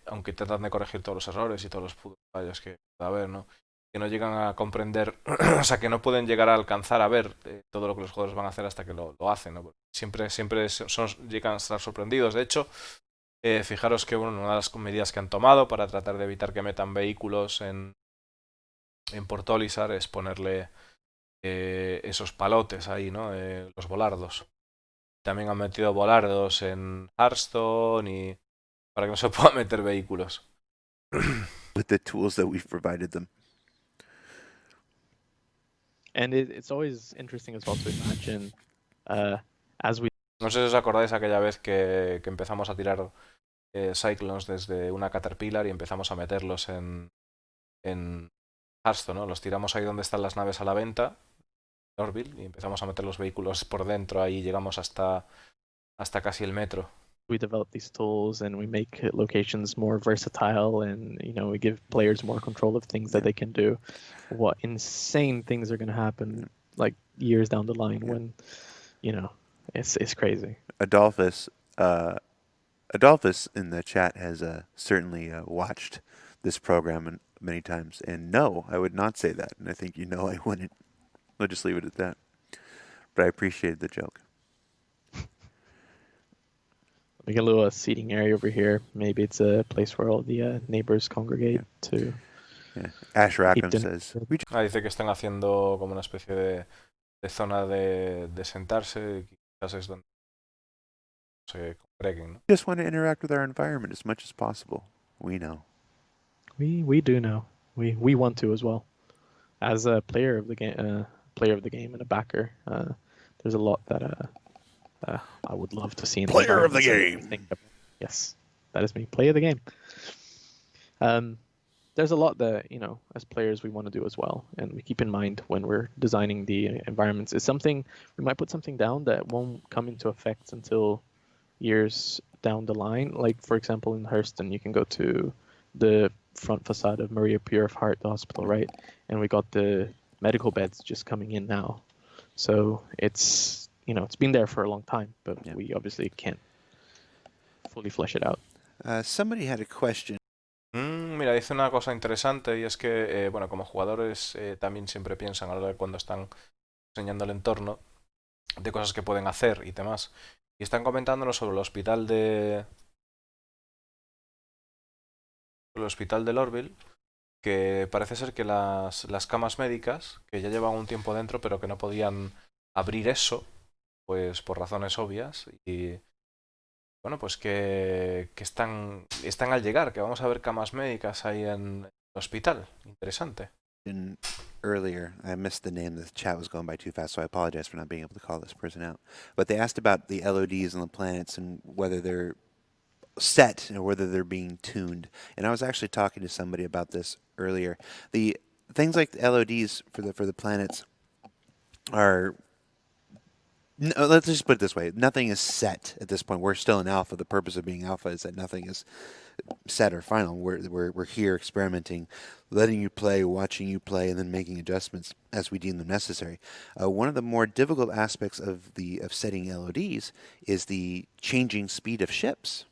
aunque tratan de corregir todos los errores y todos los fallos que pueda haber, ¿no? Que no llegan a comprender, o sea, que no pueden llegar a alcanzar a ver todo lo que los jugadores van a hacer hasta que lo hacen, ¿no? Siempre llegan a estar sorprendidos. De hecho, fijaros que una de las medidas que han tomado para tratar de evitar que metan vehículos en Port Olisar es ponerle esos palotes ahí, ¿no? Los volardos. También han metido volardos en Hearthstone y para que no se puedan meter vehículos.
With the tools that we've provided them.
And it's always interesting as well to imagine as we.
No sé si os acordáis aquella vez que empezamos a tirar Cyclones desde una Caterpillar y empezamos a meterlos en Hearthstone, ¿no? Los tiramos ahí donde están las naves a la venta, Orville, y empezamos a meter los vehículos por dentro, ahí llegamos hasta casi el metro.
We develop these tools and we make locations more versatile, and we give players more control of things that they can do. What insane things are going to happen like years down the line when it's crazy.
Adolphus in the chat has certainly watched this program many times, and no, I would not say that, and I think I wouldn't. I'll just leave it at that. But I appreciated the joke.
We get a little seating area over here. Maybe it's a place where all the neighbors congregate to.
Yeah. Ash Rackham
Eat
says,
Dice que están haciendo como una especie de zona de sentarse, quizás es donde se congreguen, ¿no?
we just want to interact with our environment as much as possible. We know.
We do know. We want to as well. As a player of the game, and a backer, there's a lot that I would love to see in
Player of the
environments.
game.
Yes, that is me. Player of the game. There's a lot that as players we want to do as well, and we keep in mind when we're designing the environments. It's something we might put something down that won't come into effect until years down the line. Like for example, in Hurston, you can go to the front facade of Maria Pure of Heart, the hospital, right? And we got the medical beds just coming in now, so it's it's been there for a long time, but we obviously can't fully flesh it out.
Somebody had a question.
Mira, dice una cosa interesante y es que, bueno, como jugadores también siempre piensan a la hora de cuando están diseñando el entorno de cosas que pueden hacer y demás. Y están comentándolo sobre el hospital del Orville, que parece ser que las camas médicas, que ya llevan un tiempo dentro, pero que no podían abrir eso, pues por razones obvias, y bueno, pues que están al llegar, que vamos a ver camas médicas ahí en el hospital. Interesante.
Earlier, I missed the name. The chat was going by too fast, so I apologize for not being able to call this person out. But they asked about the LODs on the planets and whether they're set or whether they're being tuned. And I was actually talking to somebody about this earlier. The things like the LODs for the planets are. No, let's just put it this way. Nothing is set at this point. We're still in alpha. The purpose of being alpha is that nothing is set or final. We're here experimenting, letting you play, watching you play, and then making adjustments as we deem them necessary. One of the more difficult aspects of setting LODs is the changing speed of ships,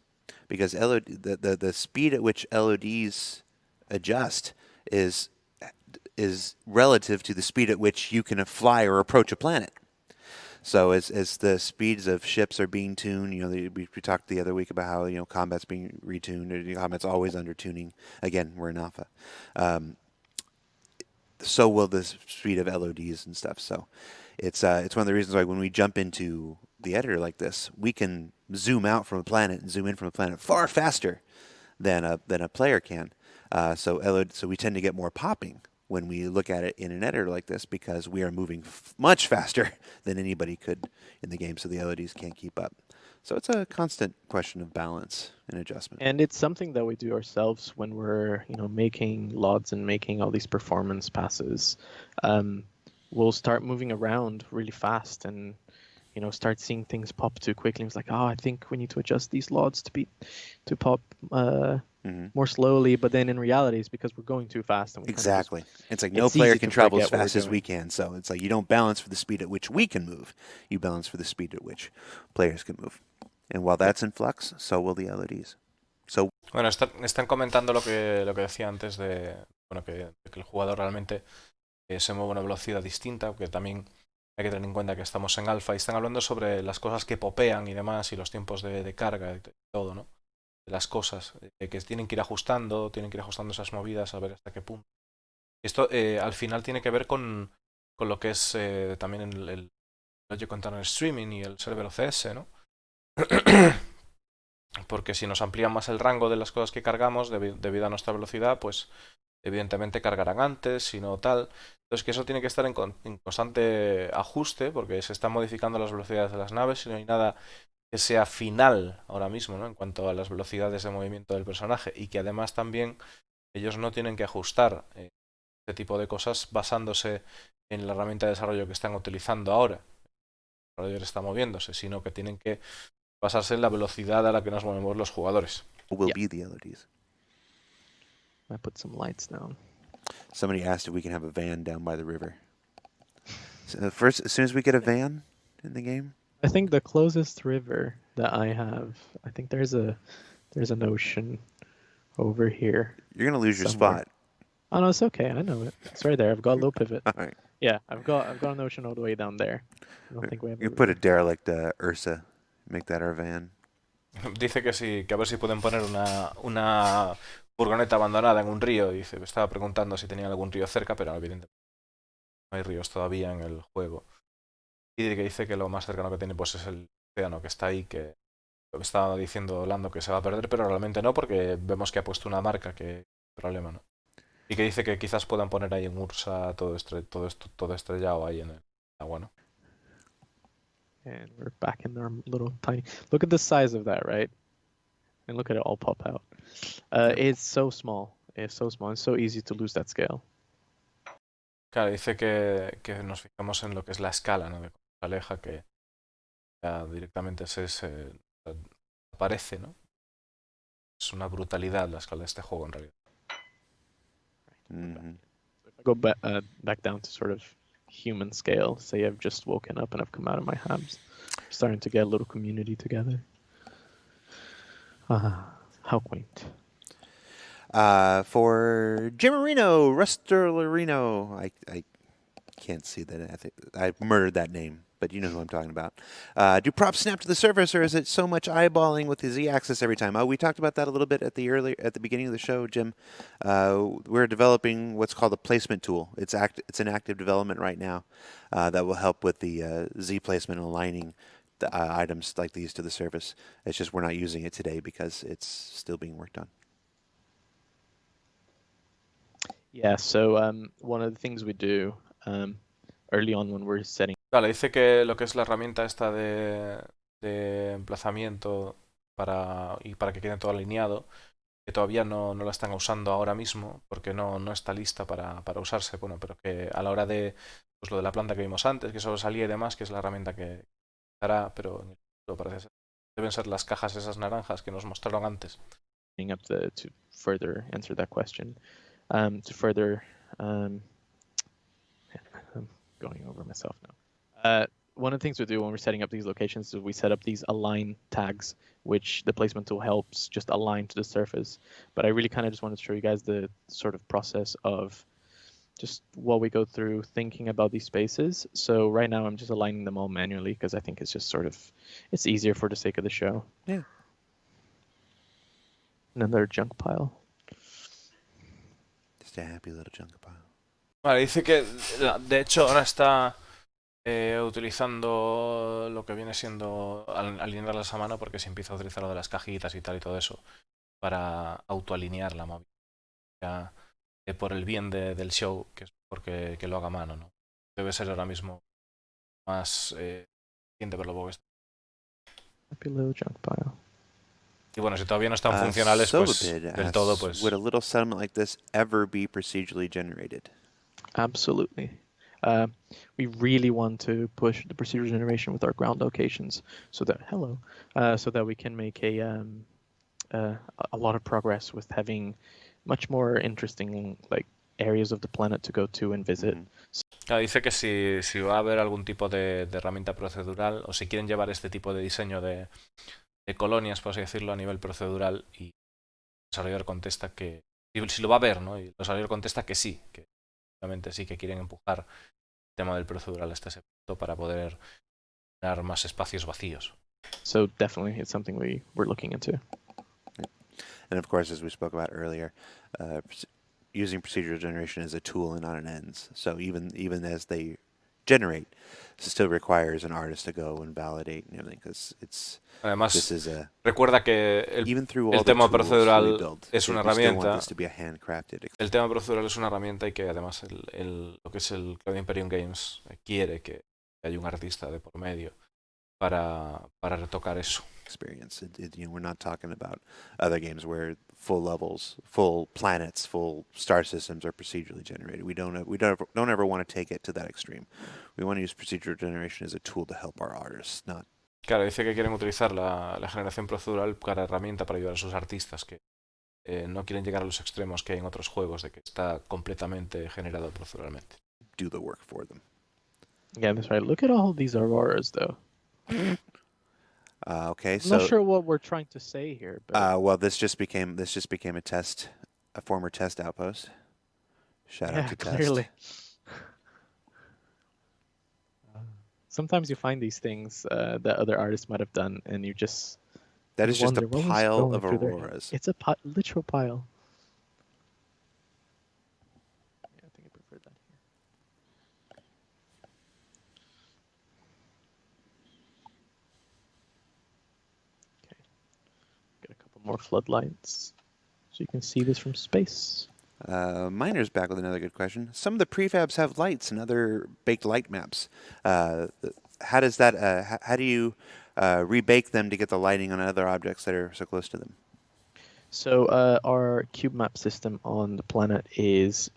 because the speed at which LODs adjust is relative to the speed at which you can fly or approach a planet. So as the speeds of ships are being tuned, we talked the other week about how combat's being retuned. Combat's always under tuning. Again, we're in alpha. So will the speed of LODs and stuff. So it's one of the reasons why when we jump into the editor like this, we can zoom out from a planet and zoom in from a planet far faster than a player can. So we tend to get more popping when we look at it in an editor like this, because we are moving much faster than anybody could in the game, so the LODs can't keep up. So it's a constant question of balance and adjustment.
And it's something that we do ourselves when we're, making LODs and making all these performance passes. We'll start moving around really fast and, start seeing things pop too quickly. It's like, oh, I think we need to adjust these LODs to pop more slowly. But then in reality, it's because we're going too fast. And we
Exactly. It's like no
it's
player
easy
can
to
travel as
forget what we're
fast as we
doing.
can. So it's like you don't balance for the speed at which we can move. You balance for the speed at which players can move. And while that's in flux, so will the LODs. So
Bueno, están comentando lo que decía antes de, bueno, que el jugador realmente se mueve a una velocidad distinta, que también hay que tener en cuenta que estamos en alfa y están hablando sobre las cosas que popean y demás y los tiempos de carga y todo, ¿no? De las cosas, que tienen que ir ajustando esas movidas a ver hasta qué punto. Esto al final tiene que ver con lo que es también el Logic Container Streaming y el server OCS, ¿no? Porque si nos amplían más el rango de las cosas que cargamos debido a nuestra velocidad, pues evidentemente cargarán antes, si no tal. Entonces que eso tiene que estar en constante ajuste porque se están modificando las velocidades de las naves y no hay nada que sea final ahora mismo, ¿no? En cuanto a las velocidades de movimiento del personaje y que además también ellos no tienen que ajustar este tipo de cosas basándose en la herramienta de desarrollo que están utilizando ahora. El desarrollador está moviéndose, sino que tienen que basarse en la velocidad a la que nos movemos los jugadores.
will be the LODs.
I put some lights down.
Somebody asked if we can have a van down by the river. So first, as soon as we get a van in the game,
I think the closest river that I have, I think there's an ocean over here.
you're gonna lose your
somewhere.
spot.
Oh no, it's okay. I know it. It's right there. I've got a low pivot.
All right.
Yeah, I've got an ocean all the way down there. I don't think we have a
You put a
river.
derelict Ursa, make that our van.
Dice que sí, que a ver si pueden poner una furgoneta abandonada en un río. Dice, me estaba preguntando si tenían algún río cerca, pero evidentemente no hay ríos todavía en el juego. Y que dice que lo más cercano que tiene pues es el océano que está ahí, que lo que estaba diciendo Lando que se va a perder, pero realmente no, porque vemos que ha puesto una marca que problema, ¿no? Y que dice que quizás puedan poner ahí en Ursa todo estrellado ahí en el agua, ¿no?
And we're back in our little tiny. Look at the size of that, right? And look at it all pop out. It's so small. It's so small. It's so easy to lose that scale.
Claro, dice que nos fijamos en lo que es la escala, ¿no? De cómo se aleja, que ya directamente se aparece, ¿no? Es una brutalidad la escala de este juego en realidad.
Mm-hmm.
If I go back down to sort of human scale, say I've just woken up and I've come out of my habs, starting to get a little community together. How quaint.
For Jim Marino, Rustelorino, I can't see that. I murdered that name, but you know who I'm talking about. Do props snap to the surface, or is it so much eyeballing with the Z-axis every time? We talked about that a little bit at the beginning of the show, Jim. We're developing what's called a placement tool. It's in active development right now that will help with the Z placement and aligning the items like these to the surface. It's just we're not using it today because it's still being worked on.
Yeah, so one of the things we do early on when we're setting.
Vale, dice que lo que es la herramienta esta de emplazamiento y para que quede todo alineado, que todavía no la están usando ahora mismo porque no está lista para usarse, bueno, pero que a la hora de pues lo de la planta que vimos antes, que sobresalía y demás, que es la herramienta que hará, pero en el futuro parece ser. Deben ser las cajas esas naranjas que nos mostraron antes.
Up to further answer that question, to further, I'm going over myself now. One of the things we do when we're setting up these locations is we set up these align tags, which the placement tool helps just align to the surface. But I really kind of just wanted to show you guys the sort of process of just what we go through thinking about these spaces. So right now I'm just aligning them all manually because I think it's just sort of, it's easier for the sake of the show.
Yeah.
Another junk pile.
Just a happy little junk pile.
Vale, dice que de hecho ahora está utilizando lo que viene siendo alinearlas a mano porque se empieza a utilizar lo de las cajitas y tal y todo eso para autoalinear la movilidad por el bien del show, que es porque que lo haga a mano, ¿no? Debe ser ahora mismo más eficiente por lo poco que está.
Happy little junk pile.
Y bueno, si todavía no están funcionales, pues
Sobabid
del todo,
asks,
pues
would a little settlement like this ever be procedurally generated?
Absolutely. We really want to push the procedural generation with our ground locations so that we can make a lot of progress with having much more interesting like areas of the planet to go to and visit.
Dice que si va a haber algún tipo de herramienta procedural o si quieren llevar este tipo de diseño de colonias, por así decirlo, a nivel procedural, y el desarrollador contesta que si lo va a ver, ¿no? Y el desarrollador contesta que sí, que obviamente sí que quieren empujar el tema del procedural hasta ese punto para poder dar más espacios vacíos.
So definitely it's something we're looking into.
And of course, as we spoke about earlier, using procedural generation as a tool and not an ends. So even as they generate, it still requires an artist to go and validate and everything because
Además,
this is
recuerda que
even through
el
all the
tema
tools we
procedural
build,
es una
we still want
herramienta.
this to be a handcrafted.
El tema procedural es una herramienta y que además lo que es el Cloud Imperium Games quiere que haya un artista de por medio para retocar eso.
Experience. We're not talking about other games where full levels, full planets, full star systems are procedurally generated. We don't ever want to take it to that extreme. We want to use procedural generation as a tool to help our artists, not.
Claro, dice que quieren utilizar la generación procedural como herramienta para ayudar a sus artistas, que no quieren llegar a los extremos que hay en otros juegos de que está completamente generado proceduralmente.
Do the work for them.
Yeah, that's right. Look at all these auroras, though.
Okay,
I'm
so
not sure what we're trying to say here, but
well, this just became a test, a former test outpost. Shout out to
clearly.
Test.
Sometimes you find these things that other artists might have done, and you just
That is just a
wonder what was
pile
going
of
through their head.
auroras.
It's a literal pile. Yeah, I think I prefer that here. Okay, get a couple more floodlights so you can see this from space.
Miner's back with another good question. Some of the prefabs have lights and other baked light maps. How does that? How do you rebake them to get the lighting on other objects that are so close to them?
So our cube map system on the planet is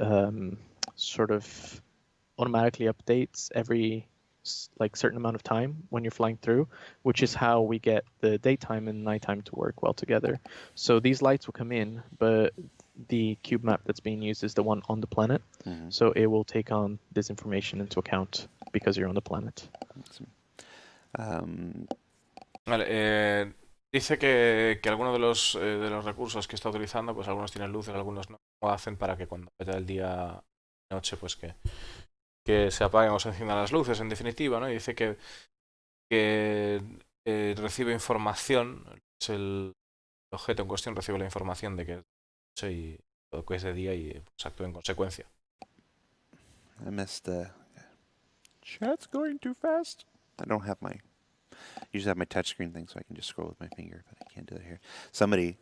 sort of automatically updates every certain amount of time when you're flying through, which is how we get the daytime and nighttime to work well together. So these lights will come in, but the cube map that's being used is the one on the planet.
Mm-hmm.
So it will take on this information into account because you're on the planet.
Vale, dice que algunos de los recursos que está utilizando, pues algunos tienen luces, algunos no, hacen para que cuando vaya el día noche, pues que se apaguen o se enciendan las luces, en definitiva, ¿no? Y dice que recibe información, es el objeto en cuestión recibe la información de que es de noche y todo que es de día y pues actúa en consecuencia.
I missed the chat's going too fast. I don't have my. Usually have my touchscreen thing, so I can just scroll with my finger, but I can't do it here. Somebody,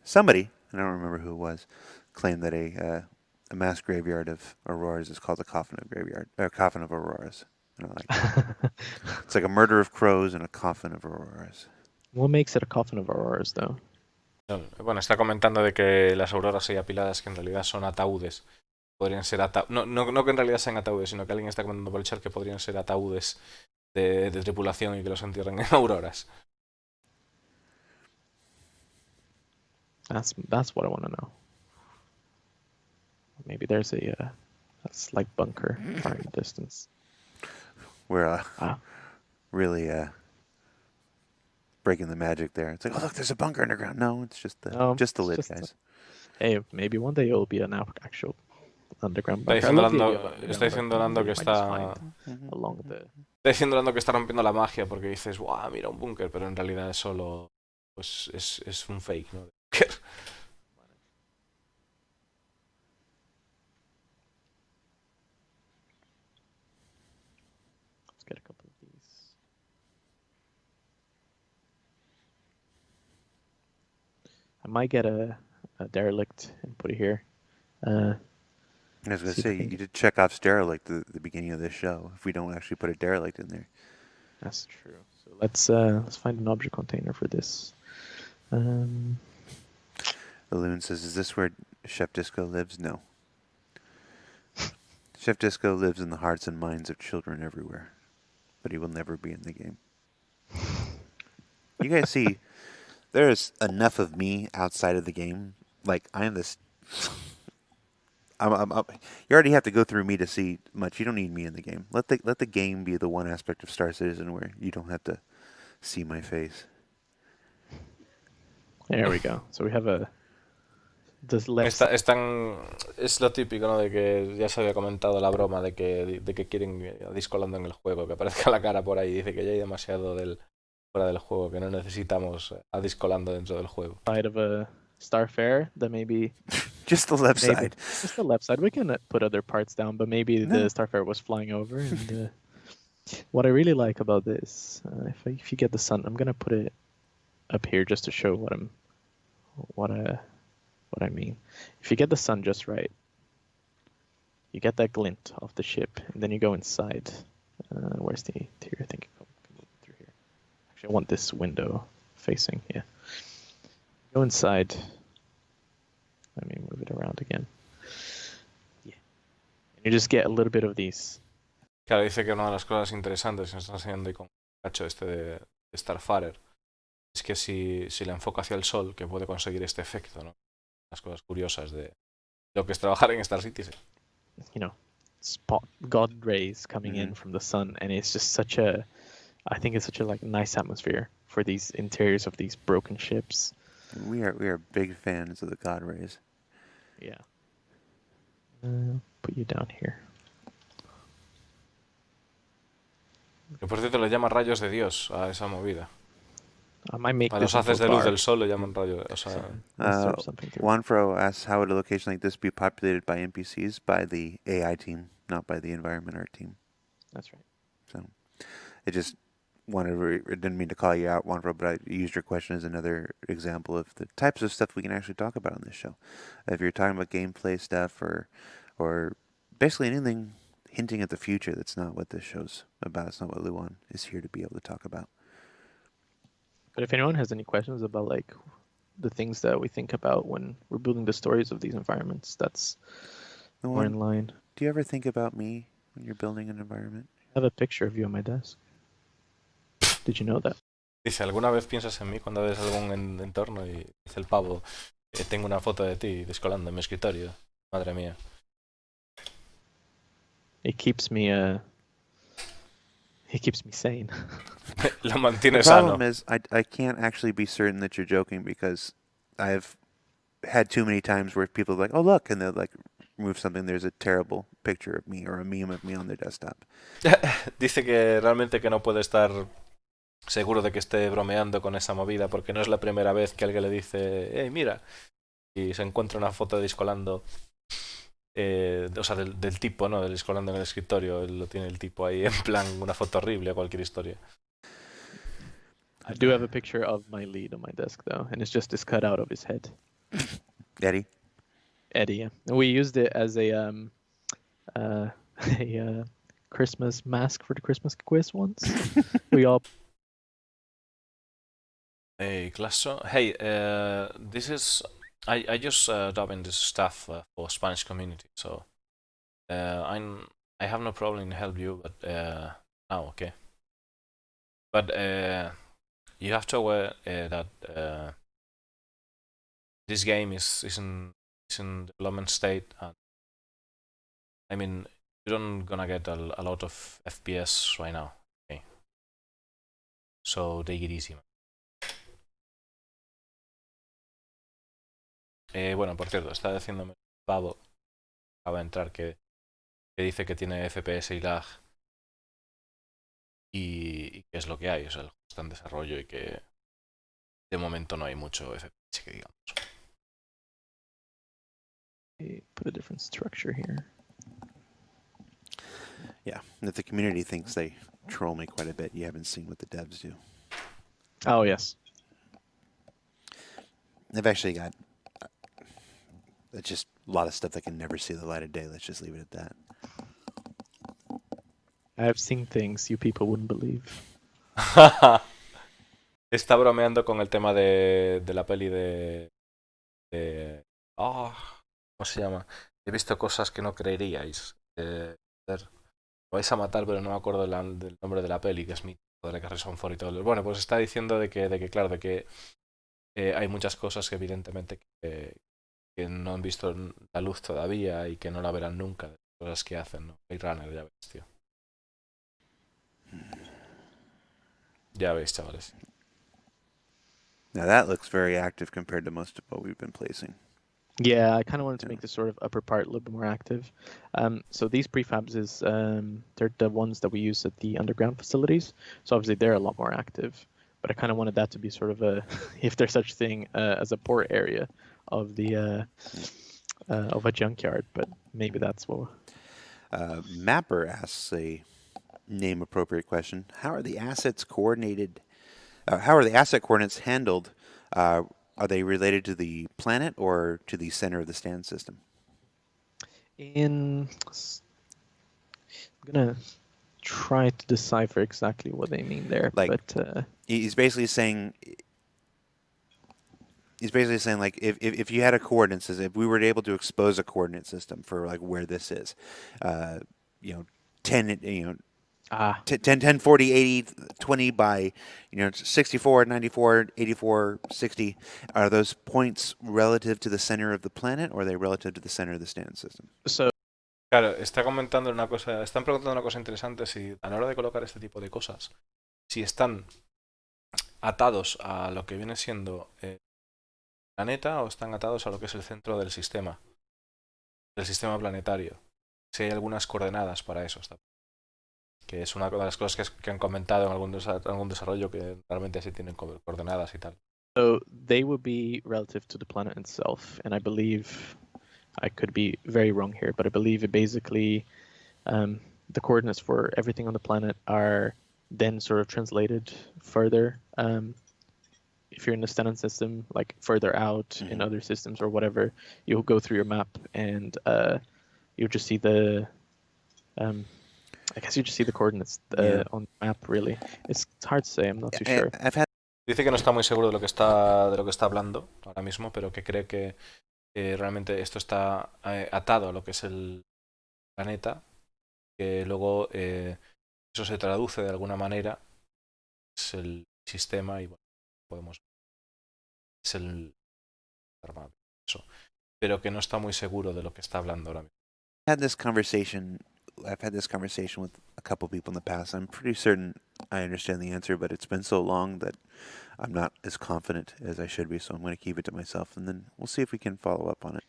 I don't remember who it was, claimed that a mass graveyard of auroras is called a coffin of auroras. I don't like that. It's like a murder of crows and a coffin of auroras.
What makes it a coffin of auroras, though?
Bueno, está comentando de que las auroras ahí apiladas que en realidad son ataúdes. Podrían ser no que en realidad sean ataúdes, sino que alguien está comentando por el chat que podrían ser ataúdes de tripulación y que los entierren en auroras.
That's what I want to know. Maybe there's a slight bunker far in the distance.
We're really breaking the magic there. It's like, oh look, there's a bunker underground. No, it's just the lid, guys.
Hey, maybe one day it'll be an actual underground bunker.
Está diciendo Lando que está diciendo Lando que está rompiendo la magia porque dices, ¡guau! Mira un búnker, pero en realidad es solo pues es un fake, ¿no?
Let's get a couple of these. I might get a derelict and put it here.
I was going to say, you did check off derelict at the beginning of this show. If we don't actually put a derelict in there.
That's true. So Let's find an object container for this.
Balloon says, "Is this where Chef Disco lives?" No. Chef Disco lives in the hearts and minds of children everywhere, but he will never be in the game. You guys see, there's enough of me outside of the game. Like, I am this. You already have to go through me to see much. You don't need me in the game. Let the game be the one aspect of Star Citizen where you don't have to see my face.
There we go. So we have a. This left.
Es lo típico, ¿no? De que ya se había comentado la broma de que quieren a Discolando en el juego, que aparezca la cara por ahí. Dice que ya hay demasiado fuera del juego, que no necesitamos a Discolando dentro del juego.
Side of a Starfare that maybe.
Just the left side.
Just the left side. We can put other parts down, but maybe the Starfare was flying over. And what I really like about this, if you get the sun, I'm gonna put it up here just to show what I mean. If you get the sun just right, you get that glint off the ship, and then you go inside. Where's the interior? I think you can move it through here. Actually, I want this window facing. Yeah. Go inside. Let me move it around again. Yeah. And you just get a little bit of these.
Claro, dice que una de las cosas interesantes que nos está enseñando y con el cacho de Starfarer es que si le enfoca hacia el sol, que puede conseguir este efecto, ¿no? Las cosas curiosas de lo que es trabajar en Star Citizen.
You know, spot God rays coming in from the sun, and it's just I think it's such a nice atmosphere for these interiors of these broken ships.
We are big fans of the God rays.
Yeah. Put you down here.
Que por cierto le llama rayos de Dios a esa movida.
I might make
A los haces de luz del sol le llaman rayos. O sea,
Juanfro asks, how would a location like this be populated by NPCs? By the AI team, not by the environment art team.
That's right.
So, it just didn't mean to call you out, Juanfro, but I used your question as another example of the types of stuff we can actually talk about on this show. If you're talking about gameplay stuff or basically anything hinting at the future, that's not what this show's about. It's not what Luan is here to be able to talk about.
But if anyone has any questions about the things that we think about when we're building the stories of these environments, that's more in line.
Do you ever think about me when you're building an environment?
I have a picture of you on my desk. Did you know that?
Dice, ¿alguna vez piensas en mí cuando ves algún entorno? Y dice el pavo, tengo una foto de ti Discolando en mi escritorio. Madre mía.
It keeps me sane.
Lo mantiene
the
sano.
problem is I can't actually be certain that you're joking because I've had too many times where people are like, oh look, and they'll remove something, there's a terrible picture of me or a meme of me on their desktop.
Dice que realmente que no puede estar seguro de que esté bromeando con esa movida porque no es la primera vez que alguien le dice, hey, mira, y se encuentra una foto de Discolando, o sea, del tipo, ¿no? Del Discolando en el escritorio, lo tiene el tipo ahí en plan una foto horrible o cualquier historia.
I do have a picture of my lead on my desk though, and it's just this cutout of his head.
Eddie,
yeah. And we used it as a Christmas mask for the Christmas quiz once. We all.
Hey, Classo. Hey, this is I just dubbing this stuff for Spanish community, so I have no problem in help you, but okay. But you have to aware that this game is in development state, and I mean you're not gonna get a lot of FPS right now. Okay, so take it easy, man. Bueno, por cierto, está diciéndome Pavo, acaba de entrar, que dice que tiene FPS y lag y que es lo que hay, o sea, el juego está en desarrollo y que de momento no hay mucho FPS, que digamos.
Put a different structure here.
Yeah, if the community thinks they troll me quite a bit, you haven't seen what the devs do.
Oh, yes.
They've actually got it's just a lot of stuff that can never see the light of day. Let's just leave it at that.
I have seen things you people wouldn't believe.
Está bromeando con el tema de la peli de... Oh, ¿cómo se llama? He visto cosas que no creeríais. Joder, me vais a matar, pero no me acuerdo del nombre de la peli, que es mi de la que Harrison Ford y todo. Bueno, pues está diciendo de que claro, de que hay muchas cosas que evidentemente que no han visto la luz todavía y que no la verán nunca, de las cosas que hacen, ¿no? Blade Runner, ya ves, tío. Ya veis, chavales.
Now that looks very active compared to most of what we've been placing.
Yeah, I kind of wanted to
Yeah.
make the sort of upper part a little bit more active. So these prefabs they're the ones that we use at the underground facilities. So obviously they're a lot more active. But I kind of wanted that to be sort of a, if there's such thing as a port area of the of a junkyard. But maybe that's what.
Mapper asks a name appropriate question. How are the assets coordinated? How are the asset coordinates handled? Are they related to the planet or to the center of the stand system?
I'm gonna try to decipher exactly what they mean there,
Like
but
he's basically saying like if you had a coordinate system, if we were able to expose a coordinate system for like where this is, uh, you know, 10, 10, 40, 80, 20 by, 64, 94, 84, 60. Are those points relative to the center of the planet or are they relative to the center of the stand system?
so
Claro, están preguntando una cosa interesante si a la hora de colocar este tipo de cosas, si están atados a lo que viene siendo el planeta o están atados a lo que es el centro del sistema planetario. Si hay algunas coordenadas para eso, que es una de las cosas que han comentado en algún desarrollo que realmente sí tienen coordenadas y tal.
So they would be relative to the planet itself, and I believe I could be very wrong here, but I believe it basically the coordinates for everything on the planet are then sort of translated further. If you're in the standard system, like further out in other systems or whatever, you'll go through your map and you'll just see the I guess you just see the coordinates on the map. Really, it's hard to say. I'm not too sure.
I've had
Dice que no está muy seguro de lo que está hablando ahora mismo, pero que cree que realmente esto está atado a lo que es el planeta, que luego eso se traduce de alguna manera, es el sistema y bueno, podemos es el armado, eso, pero que no está muy seguro de lo que está hablando ahora mismo.
had this conversation. I've had this conversation with a couple people in the past. I'm pretty certain I understand the answer, but it's been so long that I'm not as confident as I should be. So I'm going to keep it to myself, and then we'll see if we can follow up on it.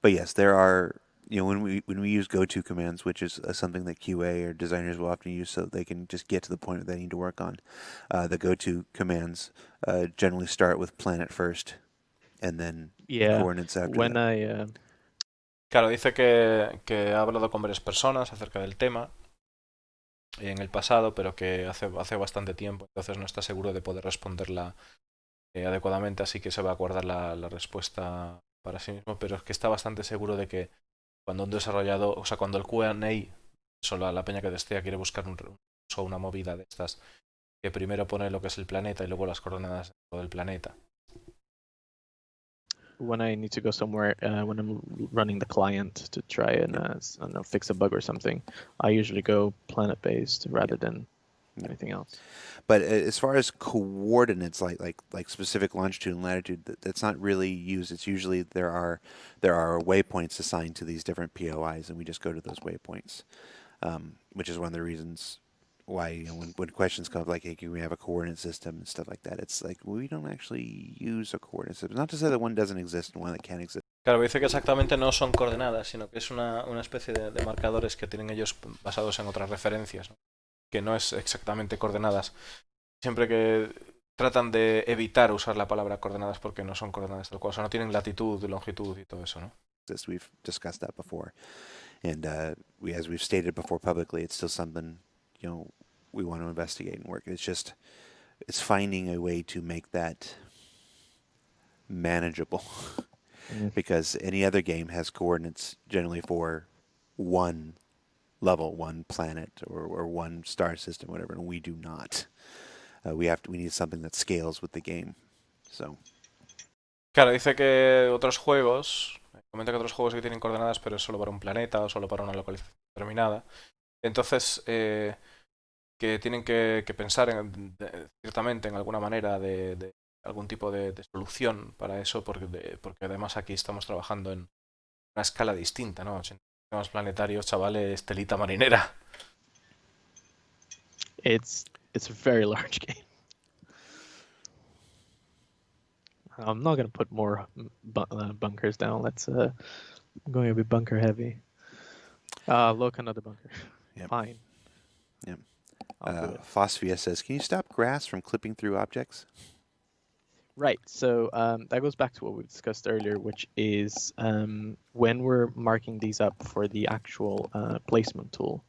But yes, there are. When we use go-to commands, which is something that QA or designers will often use, so they can just get to the point that they need to work on. The go-to commands generally start with planet first, and then coordinates after
when
that.
Claro, dice que ha hablado con varias personas acerca del tema en el pasado, pero que hace bastante tiempo, entonces no está seguro de poder responderla adecuadamente, así que se va a guardar la respuesta para sí mismo, pero es que está bastante seguro de que cuando un desarrollador, o sea, cuando el Q&A, solo la peña que testea quiere buscar o una movida de estas, que primero pone lo que es el planeta y luego las coordenadas del planeta.
When I need to go somewhere, when I'm running the client to try and I don't know, fix a bug or something, I usually go planet-based rather than anything else.
But as far as coordinates, like specific longitude and latitude, that's not really used. It's usually there are waypoints assigned to these different POIs, and we just go to those waypoints, which is one of the reasons why when questions come up like, hey, can we have a coordinate system and stuff like that, it's like we don't actually use a coordinate system. Not to say that one doesn't exist and one that can't exist.
Claro, dice que exactamente no son coordenadas, sino que es una especie de marcadores que tienen ellos basados en otras referencias, ¿no? Que no es exactamente coordenadas. Siempre que tratan de evitar usar la palabra coordenadas porque no son coordenadas tal cual, o sea, no tienen latitud, longitud y todo eso, ¿no?
We've discussed that before, and as we've stated before publicly, it's still something we want to investigate and work. It's finding a way to make that manageable. Because any other game has coordinates generally for one level one planet or one star system, whatever, and we do not. We need something that scales with the game. So
Claro, dice que otros juegos, comenta que otros juegos que tienen coordenadas, pero es solo para un planeta o solo para una localización determinada. Entonces, que tienen que pensar ciertamente en alguna manera de algún tipo de solución para eso, porque además aquí estamos trabajando en una escala distinta, ¿no? 80 sistemas planetarios, chavales, telita marinera.
It's a very large game. I'm not gonna put more bunkers down. Let's I'm going to be bunker heavy. Look, another bunker.
Yep.
Fine.
Yep.
I'll do it.
Phosphia says, "Can you stop grass from clipping through objects?"
Right. So that goes back to what we discussed earlier, which is when we're marking these up for the actual placement tool,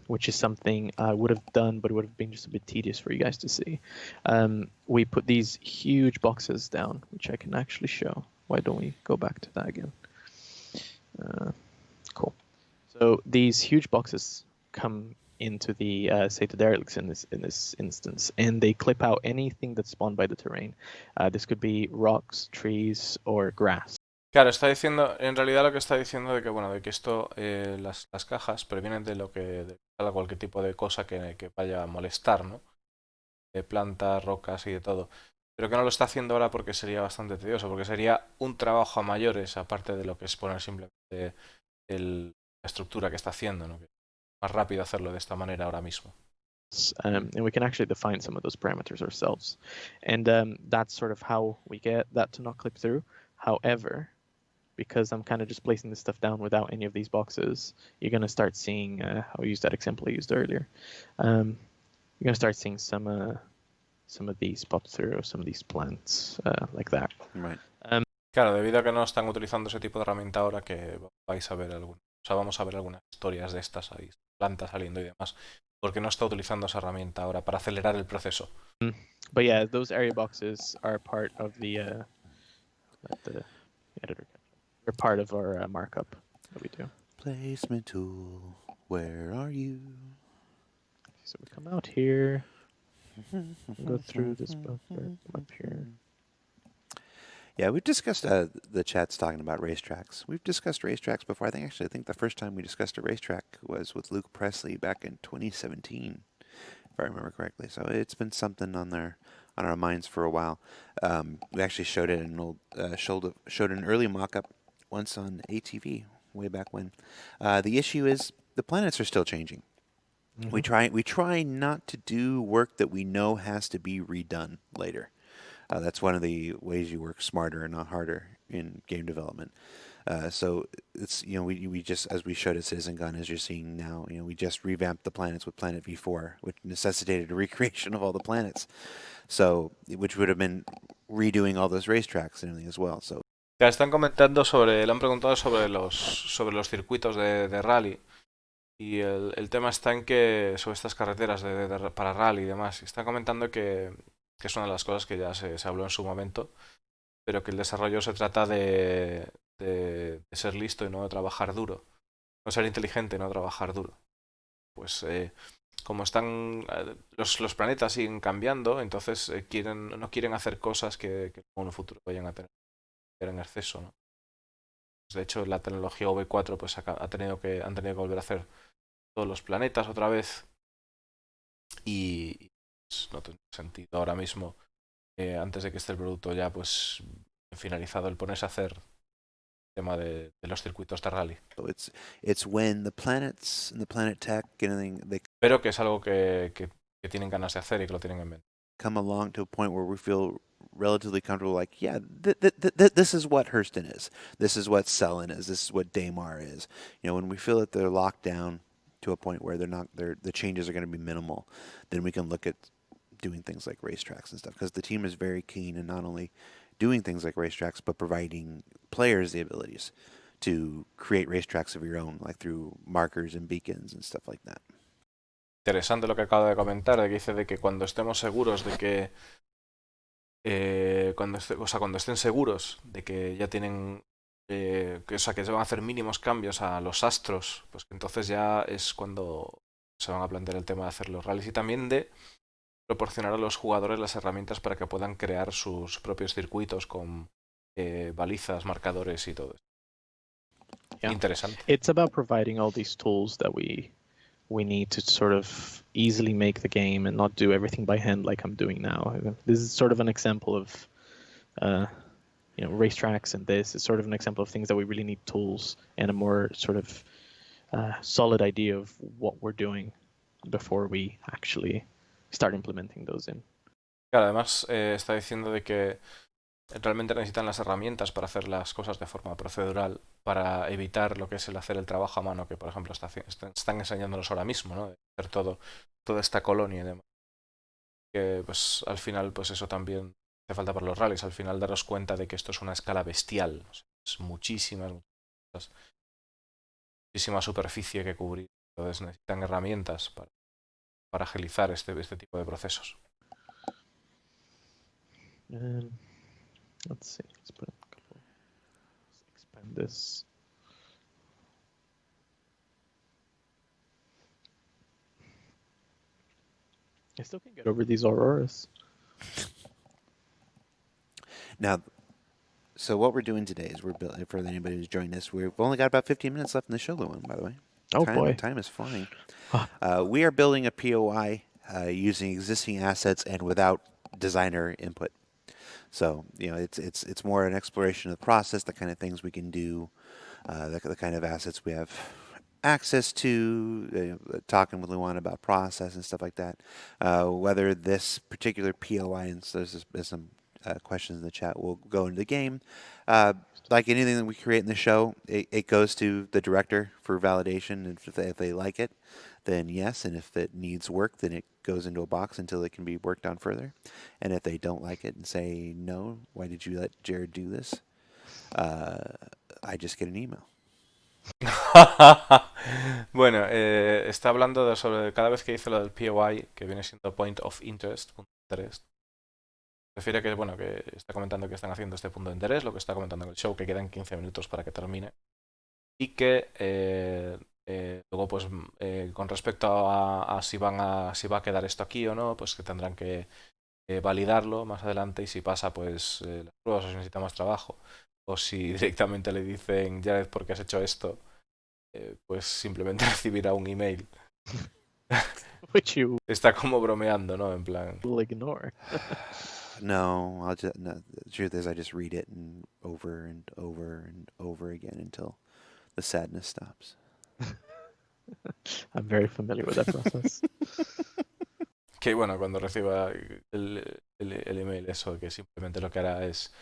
which is something I would have done, but it would have been just a bit tedious for you guys to see. We put these huge boxes down, which I can actually show. Why don't we go back to that again? Cool. So these huge boxes come into the say the derelicts in this instance, and they clip out anything that's spawned by the terrain. This could be rocks, trees, or grass.
Claro, está diciendo, en realidad lo que está diciendo de que, bueno, de que esto, las cajas previenen de lo de cualquier tipo de cosa que vaya a molestar, ¿no? De plantas, rocas y de todo. Pero que no lo está haciendo ahora porque sería bastante tedioso, porque sería un trabajo a mayores, aparte de lo que es poner simplemente la estructura que está haciendo, ¿no? Que es más rápido hacerlo de esta manera ahora mismo.
And we can actually define some of those parameters ourselves. And that's sort of how we get that to not clip through. However, because I'm kind of just placing this stuff down without any of these boxes, you're going to start seeing, I'll use that example I used earlier. You're going to start seeing some of these pop through, some of these plants, like that.
Right.
Claro, debido a que no están utilizando ese tipo de herramienta ahora, que vais a ver vamos a ver algunas historias de estas ahí, plantas saliendo y demás, porque no está utilizando esa herramienta ahora para acelerar el proceso.
But yeah, those area boxes are part of the editor. They're part of our markup that we do.
Placement tool, where are you?
So we come out here, go through this buffer, come up here.
Yeah, we've discussed the chat's talking about racetracks. We've discussed racetracks before. I think the first time we discussed a racetrack was with Luke Presley back in 2017, if I remember correctly. So it's been something on our minds for a while. We actually showed it in showed an early mock-up once on ATV way back when. The issue is the planets are still changing.
Mm-hmm.
We try not to do work that we know has to be redone later. That's one of the ways you work smarter and not harder in game development. So it's we just, as we showed at Citizen Gun, as you're seeing now, we just revamped the planets with Planet V4, which necessitated a recreation of all the planets. So which would have been redoing all those racetracks and everything as well. So
Ya están comentando le han preguntado sobre los circuitos de rally. Y el tema está en que sobre estas carreteras para rally y demás, están comentando que es una de las cosas que ya se habló en su momento, pero que el desarrollo se trata de ser listo y no de trabajar duro. No ser inteligente y no trabajar duro. Pues como están los planetas siguen cambiando, entonces no quieren hacer cosas que en un futuro vayan a tener en exceso, ¿no? Pues, de hecho, la tecnología V4 pues han tenido que volver a hacer todos los planetas otra vez y pues, no tiene sentido ahora mismo, antes de que esté el producto ya pues finalizado, el ponerse a hacer el tema de los circuitos de rally.
So it's when the planets and the planet tech and everything, they
Pero que es algo que tienen ganas de hacer y que lo tienen en mente.
come along to a point where we feel relatively comfortable, like, yeah, this is what Hurston is. This is what Selen is. This is what Damar is. When we feel that they're locked down to a point where the changes are going to be minimal, then we can look at doing things like racetracks and stuff, because the team is very keen in not only doing things like racetracks, but providing players the abilities to create racetracks of your own, like through markers and beacons and stuff like that.
Interesante lo que acaba de comentar, de que dice de que cuando estemos seguros de que cuando estén seguros de que ya tienen o sea, que se van a hacer mínimos cambios a los astros, pues que entonces ya es cuando se van a plantear el tema de hacer los rallies y también de proporcionar a los jugadores las herramientas para que puedan crear sus propios circuitos con balizas, marcadores y todo eso.
Yeah.
Interesante.
It's about providing all these tools that we need to sort of easily make the game and not do everything by hand like I'm doing now. This is sort of an example of racetracks, and this is sort of an example of things that we really need tools and a more sort of solid idea of what we're doing before we actually start implementing those in.
Claro, además está diciendo de que realmente necesitan las herramientas para hacer las cosas de forma procedural, para evitar lo que es el hacer el trabajo a mano, que por ejemplo están enseñándonos ahora mismo, ¿no? De hacer toda esta colonia y demás. Que pues al final, pues eso también hace falta para los rallies, al final daros cuenta de que esto es una escala bestial, o sea, es muchísima superficie que cubrir, entonces necesitan herramientas para agilizar este tipo de procesos.
Let's see. Let's put a couple. Let's expand this. I still can't get over these auroras.
Now, so what we're doing today is we're building, for anybody who's joined us, we've only got about 15 minutes left in the show, Llewellyn, by the way.
Oh boy.
Time is flying. We are building a POI using existing assets and without designer input. So it's more an exploration of the process, the kind of things we can do, the kind of assets we have access to, talking with Luan about process and stuff like that. Whether this particular POI, and so there's some questions in the chat, will go into the game. Like anything that we create in the show, it goes to the director for validation, and if they like it, then yes, and if it needs work, then it goes into a box until it can be worked on further. And if they don't like it and say, no, why did you let Jared do this? I just get an email.
Bueno, está hablando sobre cada vez que dice lo del POI, que viene siendo Point of Interest, punto de interés. Refiere que, bueno, que está comentando que están haciendo este punto de interés, lo que está comentando en el show, que quedan 15 minutos para que termine. Y que luego, pues, con respecto a si va a quedar esto aquí o no, pues que tendrán que validarlo más adelante y si pasa, pues, las pruebas o si necesita más trabajo. O si directamente le dicen, Jared, ¿por qué has hecho esto? Pues simplemente recibirá un email.
Which you
Está como bromeando, ¿no? En plan.
will ignore.
No, the truth is I just read it and over and over and over again until the sadness stops.
I'm very familiar with that process.
Que bueno, cuando reciba el email, eso, que simplemente lo que hará es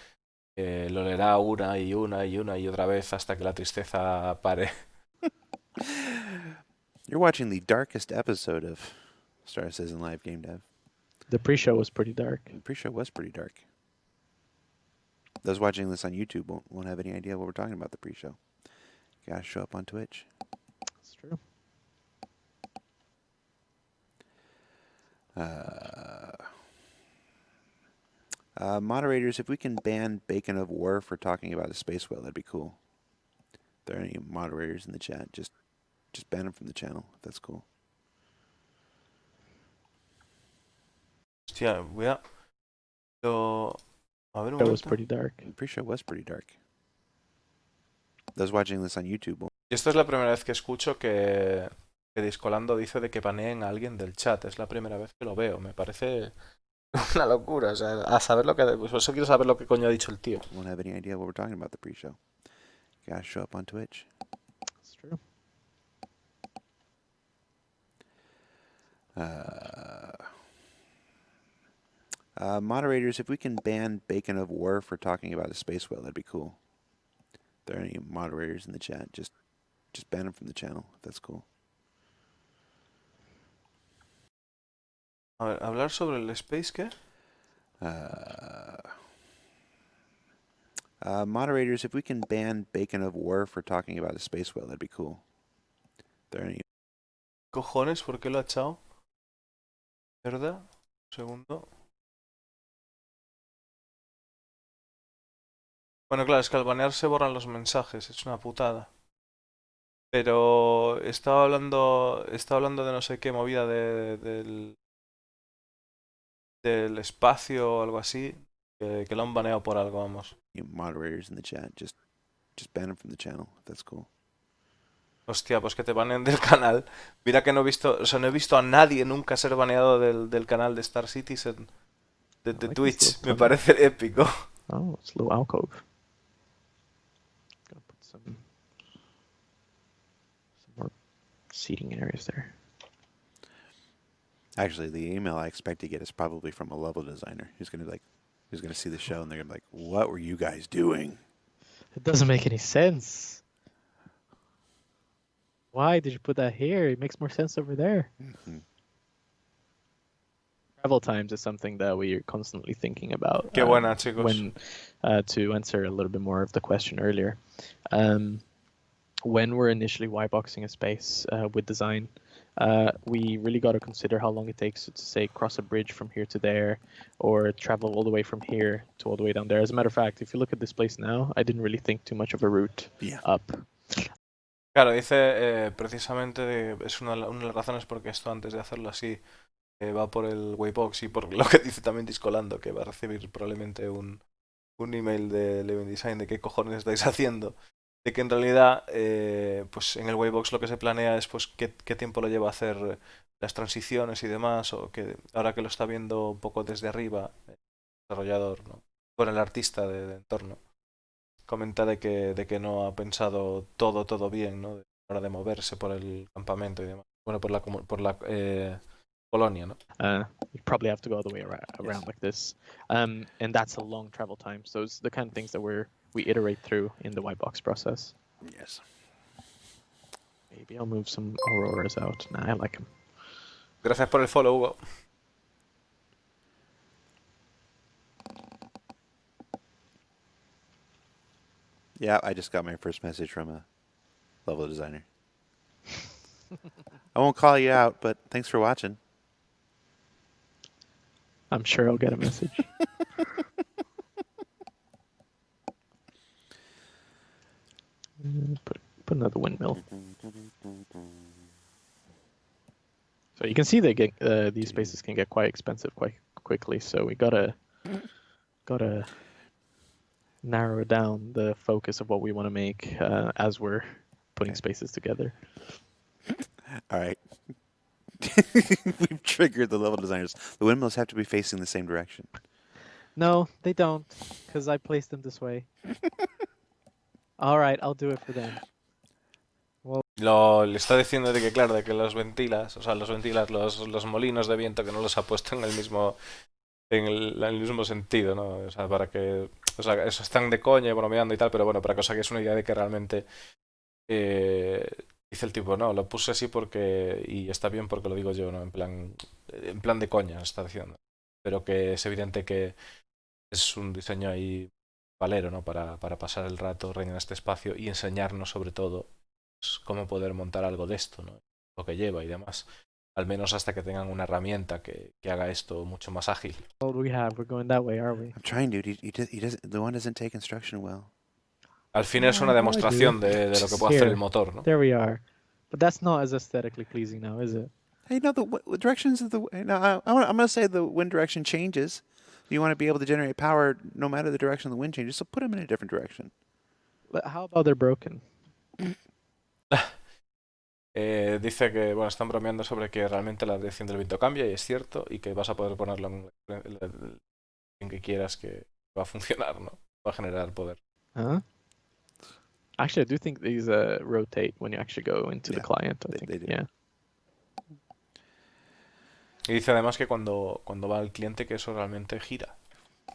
lo leerá una y otra vez hasta que la tristeza pare.
You're watching the darkest episode of Star Citizen Live Gamedev.
The pre-show was pretty dark.
The pre-show was pretty dark. Those watching this on YouTube won't have any idea what we're talking about the pre-show. You gotta show up on Twitch.
That's true.
Moderators, if we can ban Bacon of War for talking about a space whale, that'd be cool. If there are any moderators in the chat, just ban them from the channel, if that's cool.
Hostia, voy a... A ver un
It was
momento.
pretty dark.
The pre-show was pretty dark. Those watching this on YouTube won't.
Y esta es la primera vez que escucho que Discolando dice de que baneen a alguien del chat. Es la primera vez que lo veo. Me parece una locura. O sea, a saber lo que... Pues por eso quiero saber lo que coño ha dicho el tío.
Won't have any idea what we're talking about the pre-show. You gotta show up on Twitch.
That's true.
Moderators, if we can ban Bacon of War for talking about a space whale, that'd be cool. If there are any moderators in the chat, just ban them from the channel, if that's cool.
A ver, ¿hablar sobre el Space qué?
Moderators, if we can ban Bacon of War for talking about a space whale, that'd be cool. If there are any...
Cojones, ¿por qué lo ha echado? ¿Verdad? Un segundo. Bueno, claro, es que al banear se borran los mensajes, es una putada. Pero estaba hablando de no sé qué movida del espacio o algo así, que lo han baneado por algo, vamos.
Moderators in the chat, just ban them from the channel. That's cool.
Hostia, pues que te baneen del canal. Mira que no he visto, o sea, no he visto a nadie nunca ser baneado del canal de Star Citizen, de
I like this
Twitch.
little
Me
tunnel.
parece épico.
Oh, it's a little alcove. Gonna put some more seating areas there.
Actually, the email I expect to get is probably from a level designer who's gonna see the show and they're gonna be like, "What were you guys doing?"
It doesn't make any sense. Why did you put that here? It makes more sense over there.
Mhm.
Travel times is something that we are constantly thinking about.
Qué buena, chicos.
When to answer a little bit more of the question earlier, when we're initially Y-boxing a space with design, we really got to consider how long it takes to say cross a bridge from here to there, or travel all the way from here to all the way down there. As a matter of fact, if you look at this place now, I didn't really think too much of a route
Yeah.
up.
Claro, dice precisamente, es una de las razones porque esto antes de hacerlo así va por el Waybox y por lo que dice también Discolando, que va a recibir probablemente un email de Leven Design de qué cojones estáis haciendo. De que en realidad, pues en el Waybox lo que se planea es pues qué tiempo lo lleva a hacer las transiciones y demás, o que ahora que lo está viendo un poco desde arriba, el desarrollador, ¿no? Con el artista de entorno, comenta de que no ha pensado todo bien, ¿no? A la hora de moverse por el campamento y demás. Bueno, por la colonia, ¿no?
You probably have to go all the way around
Yes.
like this, and that's a long travel time. So it's the kind of things that we iterate through in the Y-box process.
Yes.
Maybe I'll move some auroras out. Nah, I like them.
Gracias por el follow, Hugo.
Yeah, I just got my first message from a level designer. I won't call you out, but thanks for watching.
I'm sure I'll get a message. Put another windmill. So you can see that these spaces can get quite expensive quite quickly. So we gotta narrow down the focus of what we want to make as we're putting
Okay.
spaces together.
All right. We've triggered the level designers. The windmills have to be facing the same direction.
No, they don't, because I placed them this way. All right, I'll do it for them.
Le está diciendo de que, claro, de que los molinos de viento, que no los ha puesto en el mismo sentido, ¿no? O sea, para que, o sea, eso están de coña y bromeando y tal, pero bueno, para que os hagáis una idea de que realmente dice el tipo, no, lo puse así porque, y está bien porque lo digo yo, ¿no? En plan de coña, está diciendo. Pero que es evidente que es un diseño ahí valero, ¿no? Para pasar el rato, rellenar este espacio y enseñarnos sobre todo cómo poder montar algo de esto, ¿no? Lo que lleva y demás. Al menos hasta que tengan una herramienta que haga esto mucho más ágil.
What do we have? We're going that way, are we?
I'm trying, dude. He doesn't. The one doesn't take instruction well.
Al fin es una demostración de lo que puede hacer el motor, ¿no?
There we are. But that's not as aesthetically pleasing now, is it?
Hey, no, the directions of the. No, I'm going to say the wind direction changes. You want to be able to generate power no matter the direction the wind changes, so put them in a different direction.
How about they're broken?
Dice que bueno, están bromeando sobre que realmente la dirección del viento cambia y es cierto y que vas a poder ponerlo en que quieras que va a funcionar, ¿no? Va a generar poder.
Huh? Actually, I do think these rotate when you actually go into the client. I think,
they do.
Yeah.
Y dice además que cuando va al cliente que eso realmente gira,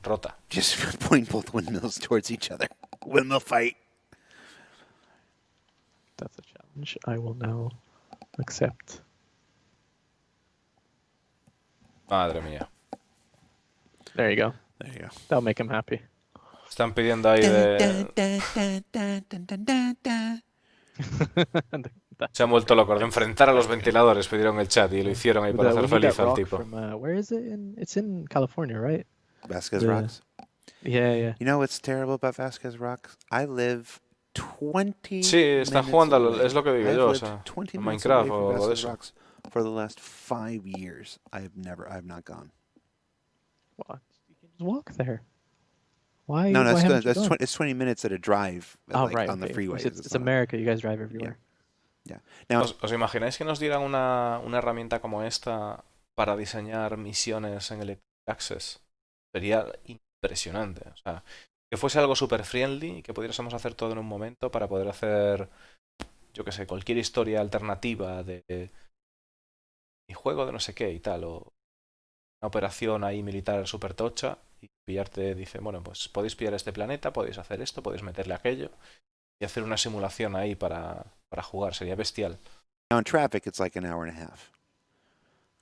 rota.
Just pointing both windmills towards each other. Windmill fight.
That's a challenge I will now accept.
Madre mía.
There you go.
There you go.
That'll make him happy.
Están pidiendo ahí de... Se han vuelto locos de enfrentar a los ventiladores, pidieron el chat y lo hicieron ahí para hacer
We need
feliz
that
al
rock
tipo.
from, where is it? It's in California, right?
Vasquez
The-
rocks.
Yeah.
You know what's terrible about Vasquez Rocks? I live 20
Sí, están
minutes
jugando, es
away.
lo que digo
I've
yo, o
lived
sea,
20
en
minutes
Minecraft
away from
o algo de
Vasquez
eso.
Rocks for the last 5 years. I have not gone.
What? You can just walk there. Why?
No,
Why haven't you
that's
gone?
20 minutes at a drive,
Oh,
like
right.
on the
Okay. Of course,
freeways.
it's
Not,
America. You guys drive
yeah,
everywhere.
yeah. Now,
¿Os imagináis que nos dieran una herramienta como esta para diseñar misiones en Electric Access? Sería impresionante. O sea, que fuese algo super friendly y que pudiésemos hacer todo en un momento para poder hacer, yo qué sé, cualquier historia alternativa de mi juego de no sé qué y tal, o una operación ahí militar super tocha y pillarte, dice, bueno, pues podéis pillar este planeta, podéis hacer esto, podéis meterle aquello y hacer una simulación ahí para jugar. Sería bestial.
now in traffic, it's like an hour and a half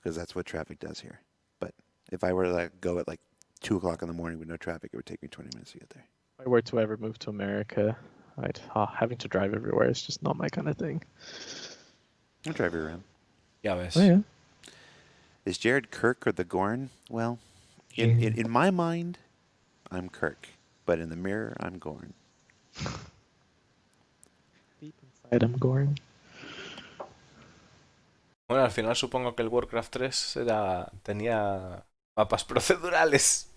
because that's what traffic does here. But if I were to like go at like 2 o'clock in the morning with no traffic, it would take me 20 minutes to get there.
If I were to ever move to America, having to drive everywhere is just not my kind of thing.
I'll drive you around.
Ya ves.
Oh, yeah.
Is Jared Kirk or the Gorn? Well, in my mind, I'm Kirk, but in the mirror, I'm Gorn.
Deep inside, I'm Goring.
Bueno, al final supongo que el Warcraft 3 tenía mapas procedurales.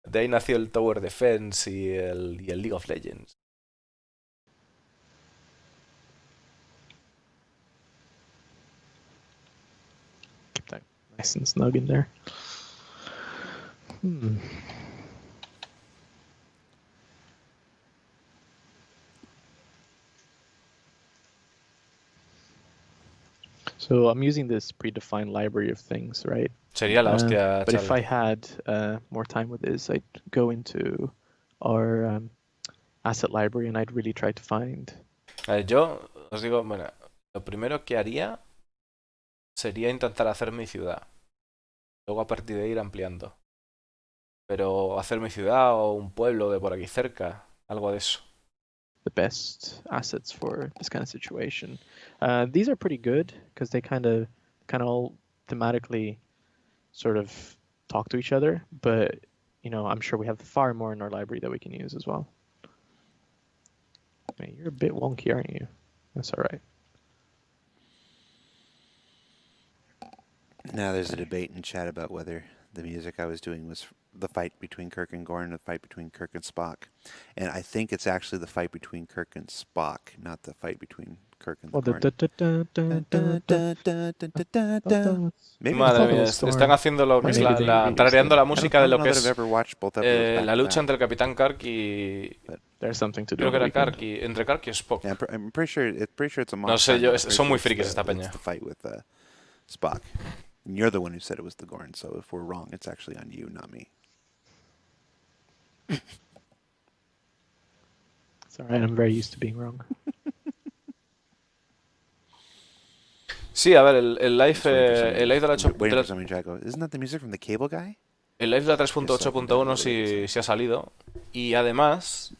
De ahí nació el Tower Defense y el League of Legends.
Keep that nice and snug in there. So I'm using this predefined library of things, right?
Sería la hostia,
But if
Charlie.
I had more time with this, I'd go into our asset library and I'd really try to find.
Yo os digo, bueno, lo primero que haría sería intentar hacer mi ciudad. Luego a partir de ahí ir ampliando. Pero hacer mi ciudad o un pueblo de por aquí cerca, algo de eso.
The best assets for this kind of situation. These are pretty good because they kind of all thematically sort of talk to each other, but I'm sure we have far more in our library that we can use as well. Man, you're a bit wonky, aren't you? That's all right.
Now there's a debate in chat about whether the music I was doing was the fight between Kirk and Gorn or the fight between Kirk and Spock. And I think it's actually the fight between Kirk and Spock, not the fight between Kirk and Gorn. Maybe
Madre mía, están haciendo lo que es tarareando la música de lo que es la lucha entre el Capitán Kirk y...
There's something to do.
Creo que era Kirk entre Kirk y Spock.
Yeah, I'm pretty sure it's a
No sé, son muy frikis esta peña.
The fight with Spock. And you're the one who said it was the Gorn, so if we're wrong, it's actually on you, not me.
It's alright, I'm very used to being wrong.
Sí, a ver, el live de la
Waiting for something to go. Isn't that the music from the Cable Guy?
El live de la 3.8.1 sí ha salido. Y además,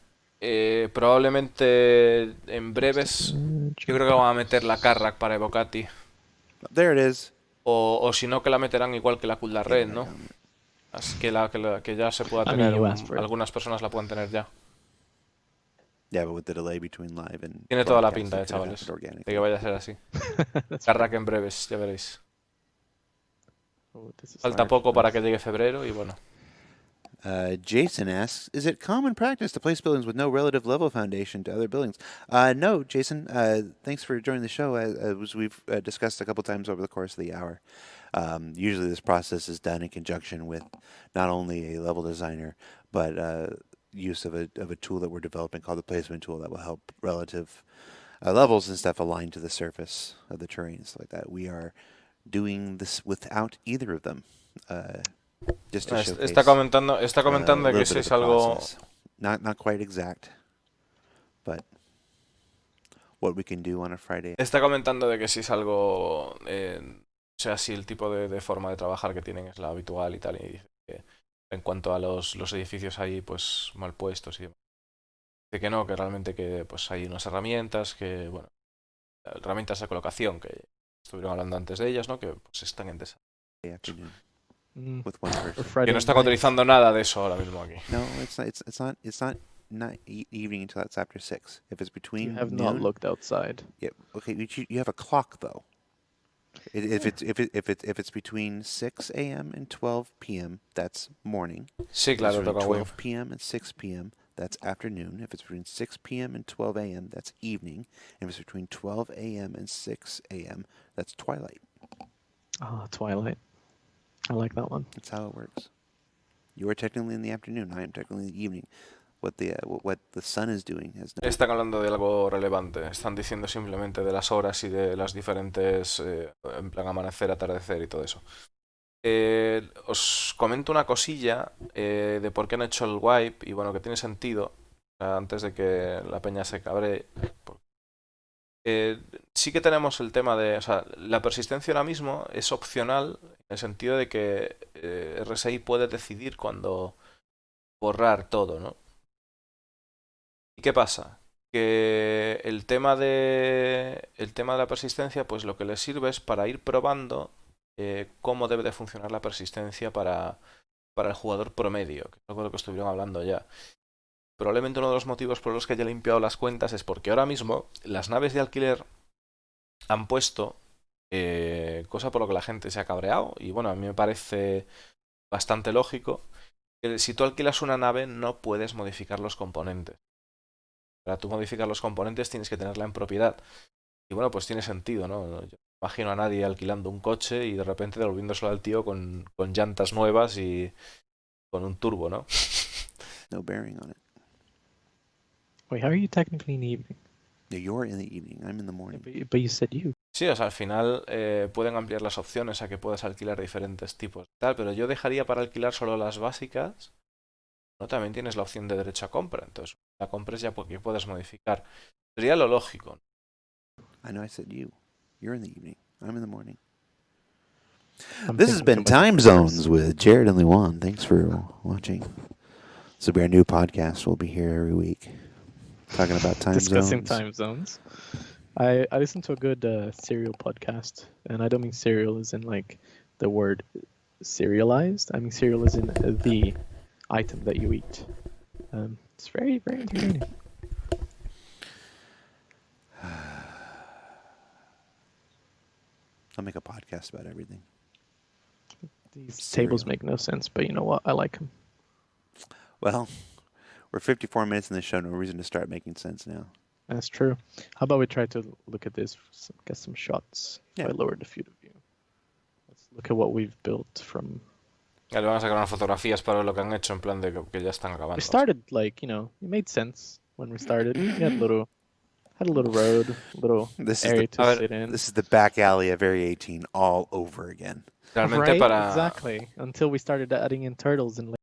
probablemente en breves, yo creo que van a meter la Carrack para Evocati.
There it is.
O si no, que la meterán igual que la Cool Red, ¿no? Así que ya se pueda tener. Algunas personas la pueden tener ya.
Yeah, but with the delay between live and
Tiene toda la pinta, chavales, de que vaya a ser así. Carrack en breves, ya veréis. Falta poco para que llegue febrero y bueno.
Jason asks, is it common practice to place buildings with no relative level foundation to other buildings? No, Jason. Thanks for joining the show. As we've discussed a couple times over the course of the hour, usually this process is done in conjunction with not only a level designer, but use of a tool that we're developing called the placement tool that will help relative levels and stuff align to the surface of the terrain and stuff like that. We are doing this without either of them. Just to showcase,
está comentando que si es algo
not quite exact, but what we can do on a Friday.
Está comentando de que si es algo, o sea, si el tipo de forma de trabajar que tienen es la habitual y tal, y dice que en cuanto a los edificios ahí pues mal puestos y demás. Dice que no, que realmente que pues hay unas herramientas que, bueno, herramientas de colocación que estuvieron hablando antes de ellas, ¿no? Que pues están en desarrollo.
with one
Or
person.
Friday
Que no están
night.
utilizando nada de eso ahora mismo aquí.
No, it's not evening until that's after 6. If it's
You
between
have not
noon,
looked outside.
yeah, okay, you have a clock though. If it's between 6 a.m. and 12 p.m., that's morning.
Sí,
If it's
claro,
between
toca wave.
12 p.m. and 6 p.m., that's afternoon. If it's between 6 p.m. and 12 a.m., that's evening. And if it's between 12 a.m. and 6 a.m., that's twilight.
Ah, Twilight. I like that one.
That's how it works. You are technically in the afternoon. I am technically in the evening. What the sun is doing has no.
Están hablando de algo relevante. Están diciendo simplemente de las horas y de las diferentes, en plan amanecer, atardecer y todo eso. Os comento una cosilla de por qué han hecho el wipe y bueno, que tiene sentido, antes de que la peña se cabre. Sí que tenemos el tema de, o sea, la persistencia ahora mismo es opcional en el sentido de que RSI puede decidir cuándo borrar todo, ¿no? ¿Y qué pasa? Que el tema de la persistencia, pues lo que le sirve es para ir probando cómo debe de funcionar la persistencia para el jugador promedio, que es algo de lo que estuvieron hablando ya. Probablemente uno de los motivos por los que haya limpiado las cuentas es porque ahora mismo las naves de alquiler han puesto cosa por lo que la gente se ha cabreado y bueno, a mí me parece bastante lógico que si tú alquilas una nave no puedes modificar los componentes. Para tú modificar los componentes tienes que tenerla en propiedad. Y bueno, pues tiene sentido, ¿no? Yo no imagino a nadie alquilando un coche y de repente devolviéndoselo al tío con llantas nuevas y con un turbo, ¿no?
No bearing on it.
Wait, how are you technically in the evening?
No, you're in the evening. I'm in the
Yeah,
morning.
but you said you.
Sí, o sea, al final pueden ampliar las opciones a que puedas alquilar diferentes tipos y tal, pero yo dejaría para alquilar solo las básicas. ¿No? También tienes la opción de derecho a compra, entonces la compres ya porque puedes modificar. Sería lo lógico.
I know I said you. You're in the evening. I'm in the morning.
I'm
This has
thinking
been
too much
Time
about numbers.
Zones with Jared and Luan. Thanks for watching. This will be our new podcast. We'll be here every week talking about time
Discussing
zones.
time zones. I listened to a good serial podcast, and I don't mean serial as in like the word serialized. I mean serial as in the item that you eat. It's very, very entertaining.
I'll make a podcast about everything.
These
Cereal.
tables make no sense, but you know what? I like them.
Well, we're 54 minutes in the show. No reason to start making sense now.
That's true. How about we try to look at this, get some shots?
Yeah.
If I lower the field of view. Let's look at what we've built from.
Ya le van a sacar unas fotografías para ver lo que han hecho en plan de que ya están acabando.
We started like it made sense when we started. We had a little road, little
This is
area
the
to sit in.
this is the back alley of Area 18 all over again.
Realmente
Right,
para
exactly. Until we started adding in turtles and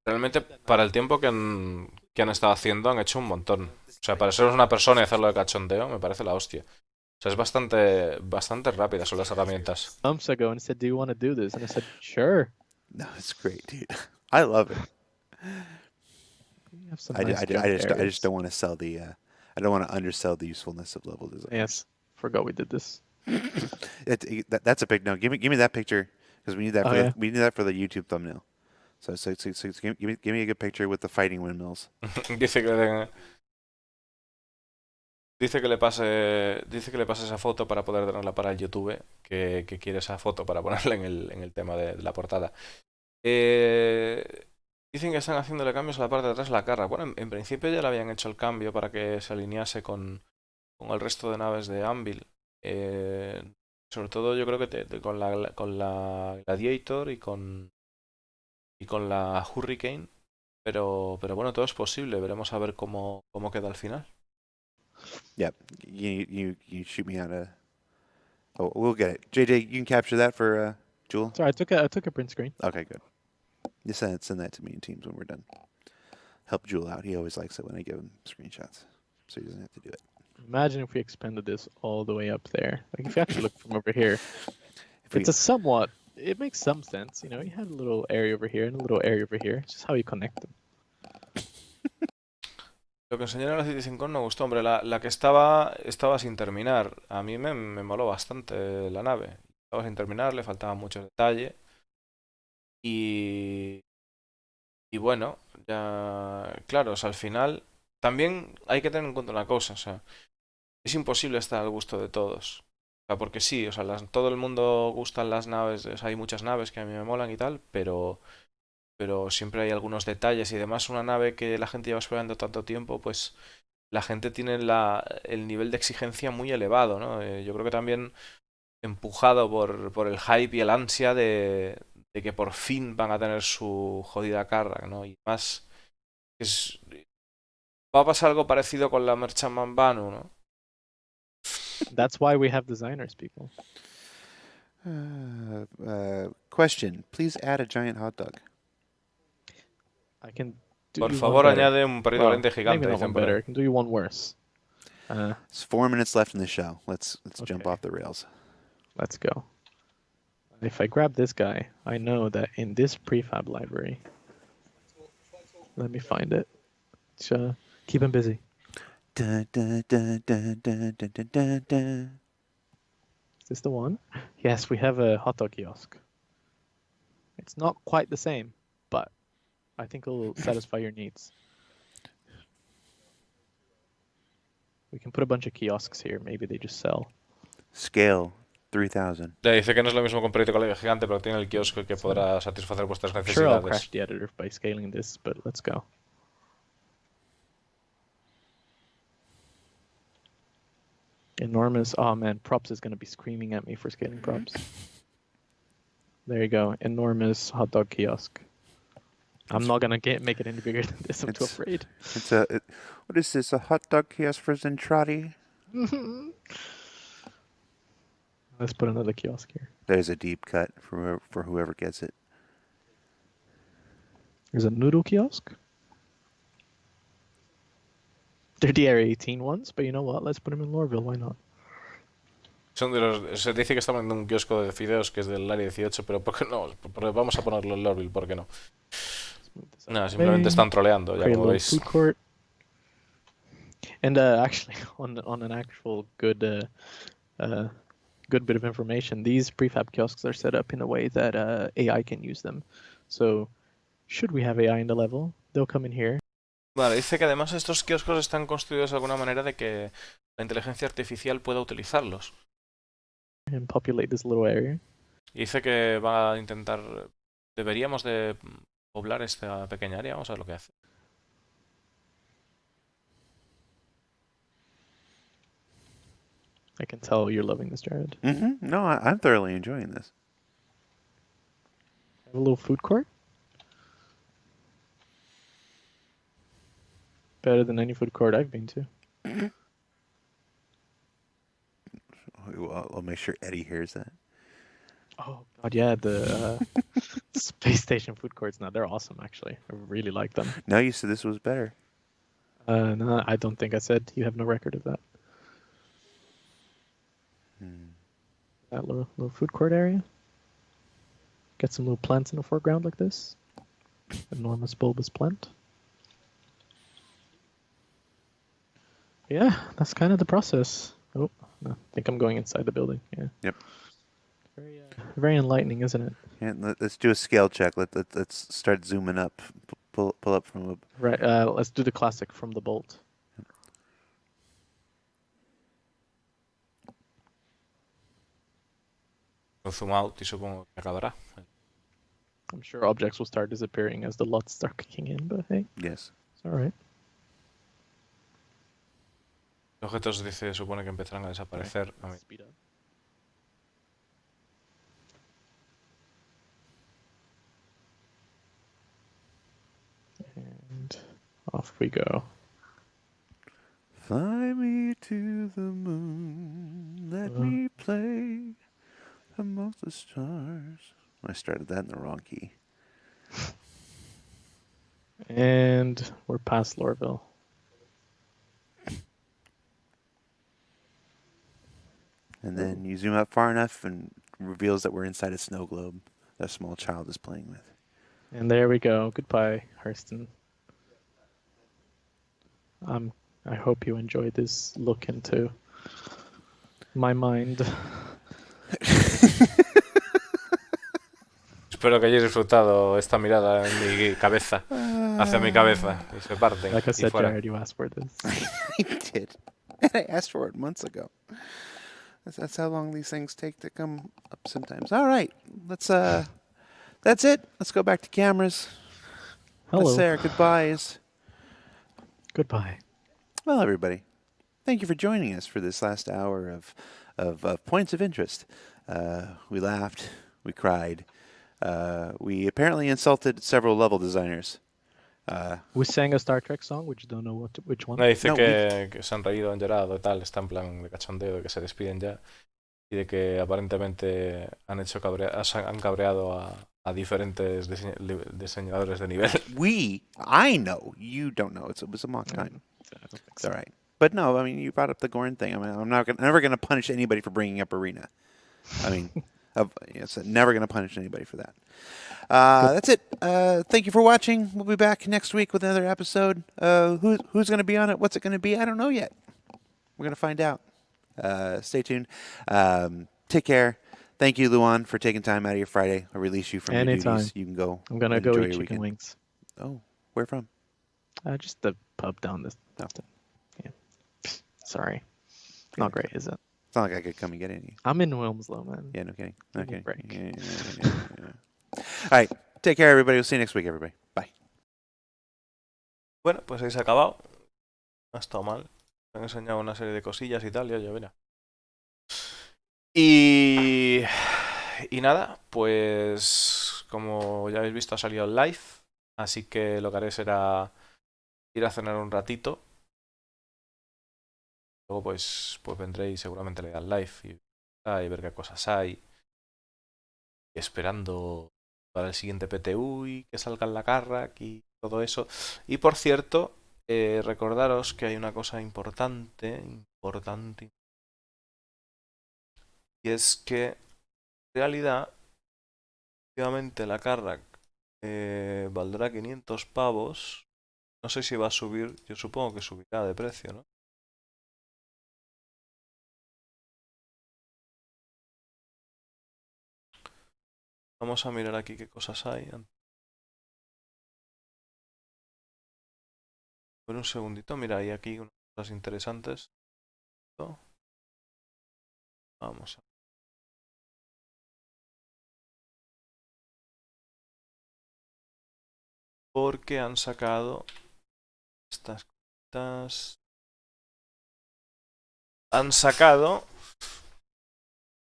realmente para el tiempo que han estado haciendo han hecho un montón. O sea, para ser una persona y hacerlo de cachondeo me parece la hostia. O sea, es bastante rápida son las herramientas.
months ago and said, "Do you want to do this?" And I said, "Sure."
No, it's great, dude. I love it.
You have some
I
nice junk
just
areas.
don't want to sell the I don't want to undersell the usefulness of level design.
Yes, forgot we did this.
That's a big no. Give me that picture because we need that
Oh,
for
yeah.
we need that for the YouTube thumbnail. So give me a good picture with the fighting windmills.
Dice que dice que le pase esa foto para poder tenerla para el YouTube, que quiere esa foto para ponerla en el tema de la portada. Dicen que están haciéndole cambios a la parte de atrás de la carga. Bueno, en principio ya le habían hecho el cambio para que se alinease con el resto de naves de Anvil. Sobre todo yo creo que con la Gladiator y con la Hurricane. Pero bueno, todo es posible. Veremos a ver cómo queda al final.
Yep. You shoot me out a. Oh, we'll get it. JJ, you can capture that for Jewel.
Sorry, I took a print screen.
Okay, good. You send that to me in Teams when we're done. Help Jewel out. He always likes it when I give him screenshots, so he doesn't have to do it.
Imagine if we expanded this all the way up there. Like if you actually look from over here,
If we,
it makes some sense. You had a little area over here and a little area over here. It's just how you connect them.
Lo que enseñaron en la Citizen me gustó, hombre. La que estaba sin terminar. A mí me moló bastante la nave. Estaba sin terminar, le faltaba mucho detalle. Y, y bueno, ya, claro, o sea, al final también hay que tener en cuenta una cosa, o sea, es imposible estar al gusto de todos. O sea, porque sí, o sea, todo el mundo gustan las naves, o sea, hay muchas naves que a mí me molan y tal, pero siempre hay algunos detalles y además una nave que la gente lleva esperando tanto tiempo, pues la gente tiene el nivel de exigencia muy elevado, ¿no? Yo creo que también empujado por el hype y el ansia de que por fin van a tener su jodida carga, ¿no? Y más, es, va a pasar algo parecido con la Merchantman Banu, ¿no?
That's why we have designers, people.
Question. Please add a giant hot dog.
I can do
Por
you one
favor,
better.
añade un perrito
Well,
caliente
maybe
gigante,
not
dicen
one
por ahí.
better. I can do you one worse.
It's 4 minutes left in the show. Let's jump
Okay.
off the rails.
Let's go. If I grab this guy, I know that in this prefab library, let me find it. Keep him busy.
Dun, dun, dun, dun, dun, dun, dun, dun, dun.
Is this the one? Yes, we have a hot dog kiosk. It's not quite the same, but I think it'll satisfy your needs. We can put a bunch of kiosks here. Maybe they just sell.
Scale 3000.
Le dice que no es lo mismo que un perrito caliente gigante, pero tiene el kiosco que podrá satisfacer vuestras
I'm sure I'll
necesidades.
crash the editor by scaling this, but let's go. Enormous. Oh man, props is going to be screaming at me for scaling props. There you go. Enormous hot dog kiosk. I'm not going to make it any bigger than this. I'm too afraid.
What is this? A hot dog kiosk for Zentradi?
Let's put another kiosk here.
There's a deep cut for whoever gets it.
There's a noodle kiosk. They're the Area 18 ones, but you know what? Let's put them in Lorville. Why not?
Son de los, se dice que estamos en un kiosco de fideos que es del área 18, pero ¿por qué no? Vamos a ponerlo en Lorville, ¿por qué no? No, simplemente están troleando, ya como veis.
Food court. And actually, on an actual good bit of information, these prefab kiosks are set up in a way that AI can use them. So, should we have AI in the level, they'll come in here.
Vale, dice que además estos kioscos están construidos de alguna manera de que la inteligencia artificial pueda utilizarlos.
And populate this little area.
Y dice que va a intentar... Deberíamos de poblar esta pequeña área, vamos a ver lo que hace.
I can tell you're loving this, Jared.
No, I'm thoroughly enjoying this.
Have a little food court. Better than any food court I've been to.
I'll make sure Eddie hears that.
Oh god, yeah, the space station food courts now, they're awesome actually. I really like them.
No, you said this was better.
No, I don't think I said. You have no record of that. That little food court area. Get some little plants in the foreground like this. Enormous bulbous plant. Yeah, that's kind of the process. Oh, no, I think I'm going inside the building. Yeah.
Yep.
Very enlightening, isn't it?
Yeah, let's do a scale check. Let's start zooming up. Pull up from a...
Right. Let's do the classic from the bolt.
Zoom out y supongo que acabará.
I'm sure objects will start disappearing as the lots start kicking in, but hey,
Yes.
it's all right.
Los objetos dice supone que empezarán a desaparecer. A mí.
Speed up. And off we go.
Fly me to the moon, let me play amongst the stars. I started that in the wrong key.
And we're past Lorville.
And then you zoom up far enough and reveals that we're inside a snow globe that a small child is playing with.
And there we go. Goodbye, Hurston. I hope you enjoyed this look into my mind.
Espero que hayáis disfrutado esta mirada en mi cabeza, hacia mi cabeza, y se parten
Like I
y
said,
fuera.
Jared, you asked for this.
I did. And I asked for it months ago. That's how long these things take to come up sometimes. All right. That's it. Let's go back to cameras. Let's
Hello.
say our goodbyes.
Goodbye.
Well, everybody, thank you for joining us for this last hour of points of interest. We laughed, we cried, we apparently insulted several level designers.
We sang a Star Trek song, which don't know which one.
Me dice
No,
que se han reído, han llorado y tal, está en plan de cachondeo, de que se despiden ya y de que aparentemente han cabreado a diferentes diseñadores de nivel.
I know, you don't know. It was a mock time.
I don't think
It's
so.
all right. But no, I mean, you brought up the Gorn thing. I mean, I'm never going to punish anybody for bringing up Arena. I mean, it's never going to punish anybody for that. That's it. Thank you for watching. We'll be back next week with another episode. Who's going to be on it? What's it going to be? I don't know yet. We're going to find out. Stay tuned. Take care. Thank you, Luan, for taking time out of your Friday. I'll release you from your
Anytime.
duties. You can go.
I'm gonna
and
go
enjoy
eat
your
chicken
weekend.
wings.
Oh, where from?
Just the pub down this.
Oh.
Yeah. Sorry. Not great, is it?
It's not like I could come and get any.
I'm in Wilmslow, man.
Yeah, no kidding.
Give me a
Okay.
break.
Yeah. All right. Take care, everybody. We'll see you next week, everybody. Bye.
Bueno, pues ahí se ha acabado. No ha estado mal. Me han enseñado una serie de cosillas y tal, y oye, mira. Y nada, pues como ya habéis visto ha salido el live, así que lo que haré será ir a cenar un ratito. Luego pues vendré y seguramente le daré al live y ver qué cosas hay. Y esperando para el siguiente PTU y que salga en la Carrack y todo eso. Y por cierto, recordaros que hay una cosa importante, y es que en realidad, efectivamente la Carrack valdrá 500 pavos. No sé si va a subir, yo supongo que subirá de precio, ¿no? Vamos a mirar aquí qué cosas hay. Por un segundito, mira, hay aquí unas cosas interesantes. Vamos a... Porque han sacado estas cosas. Han sacado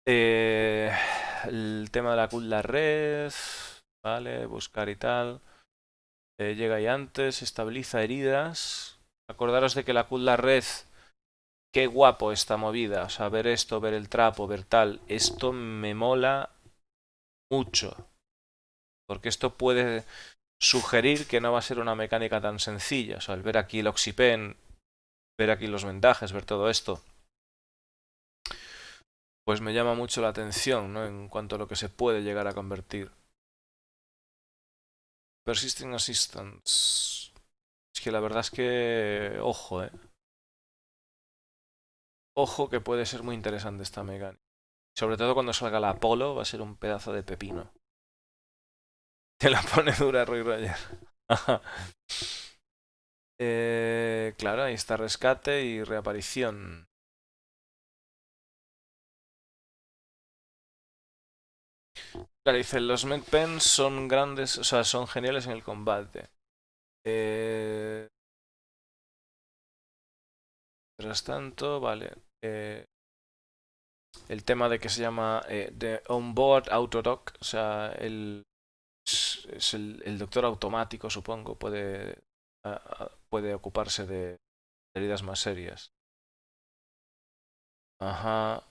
el tema de la Cutlass Red, ¿vale? Buscar y tal. Llega ahí antes, estabiliza heridas. Acordaros de que la Cutlass Red, qué guapo esta movida. O sea, ver esto, ver el trapo, ver tal. Esto me mola mucho. Porque esto puede sugerir que no va a ser una mecánica tan sencilla. O sea, el ver aquí el Oxypen, ver aquí los vendajes, ver todo esto, pues me llama mucho la atención, ¿no? En cuanto a lo que se puede llegar a convertir. Persisting Assistance. Es que la verdad es que... Ojo, Ojo que puede ser muy interesante esta mecánica. Sobre todo cuando salga la Apollo, va a ser un pedazo de pepino. Te la pone dura Roy Roger. Claro, ahí está rescate y reaparición. Claro, dice, los medpens son grandes, o sea, son geniales en el combate. Mientras tanto, vale. El tema de que se llama de onboard autodoc, o sea, es el doctor automático, supongo, puede ocuparse de heridas más serias. Ajá.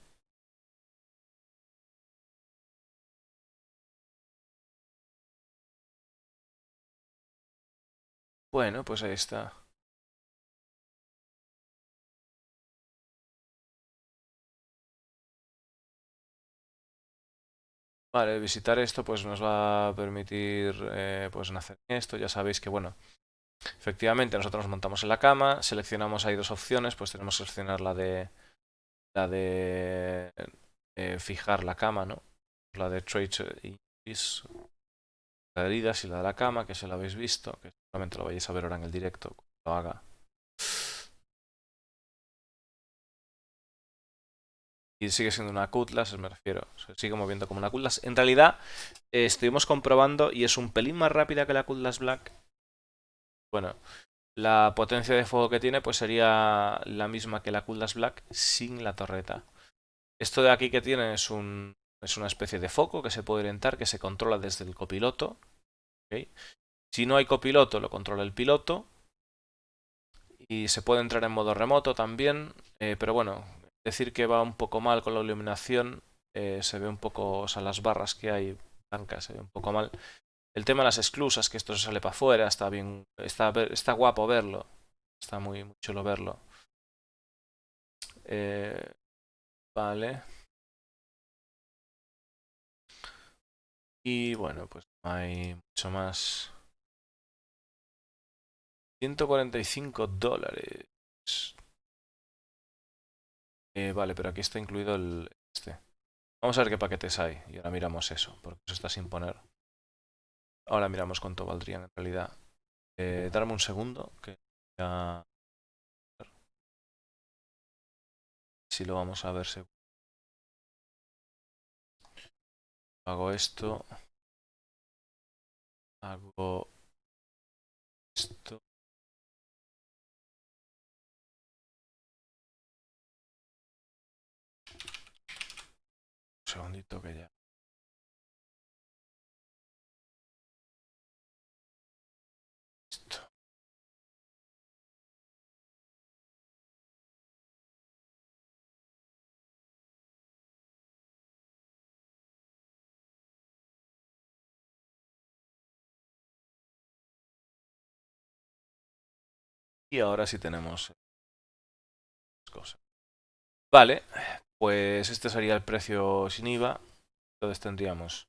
Bueno, pues ahí está. Vale, visitar esto pues nos va a permitir pues hacer esto. Ya sabéis que, bueno, efectivamente nosotros nos montamos en la cama, seleccionamos ahí dos opciones, pues tenemos que seleccionar la de fijar la cama, ¿no? La de Trade Is La de heridas y la de la cama, que se lo habéis visto, que seguramente lo vais a ver ahora en el directo cuando lo haga. Y sigue siendo una Cutlass, me refiero. Se sigue moviendo como una Cutlass. En realidad, estuvimos comprobando y es un pelín más rápida que la Cutlass Black. Bueno, la potencia de fuego que tiene pues sería la misma que la Cutlass Black sin la torreta. Esto de aquí que tiene es una especie de foco que se puede orientar, que se controla desde el copiloto. ¿Okay? Si no hay copiloto, lo controla el piloto. Y se puede entrar en modo remoto también. Pero bueno, decir que va un poco mal con la iluminación. Se ve un poco, o sea, las barras que hay blancas se ve un poco mal. El tema de las esclusas, que esto se sale para afuera, está bien, está guapo verlo. Está muy, muy chulo verlo. Eh, vale. Y bueno, pues no hay mucho más. $145. Vale, pero aquí está incluido el este. Vamos a ver qué paquetes hay. Y ahora miramos eso, porque eso está sin poner. Ahora miramos cuánto valdrían en realidad. Darme un segundo, que ya... Si lo vamos a ver seguro. Hago esto. Hago esto. Un segundito que ya. Esto. Y ahora sí tenemos cosas. Vale, pues este sería el precio sin IVA. Entonces tendríamos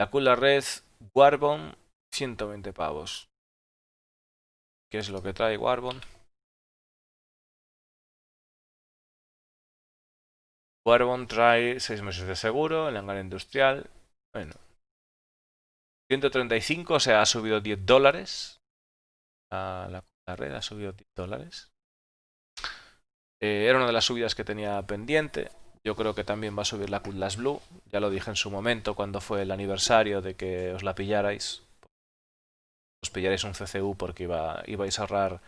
la Cooler Red Warbon, 120 pavos. ¿Qué es lo que trae Warbon? Warbon trae 6 meses de seguro, el hangar industrial. Bueno, 135, o sea, ha subido $10. La Cooler Red ha subido $10. Era una de las subidas que tenía pendiente. Yo creo que también va a subir la Cutlass Blue. Ya lo dije en su momento cuando fue el aniversario de que os la pillarais. Os pillarais un CCU porque ibais a ahorrar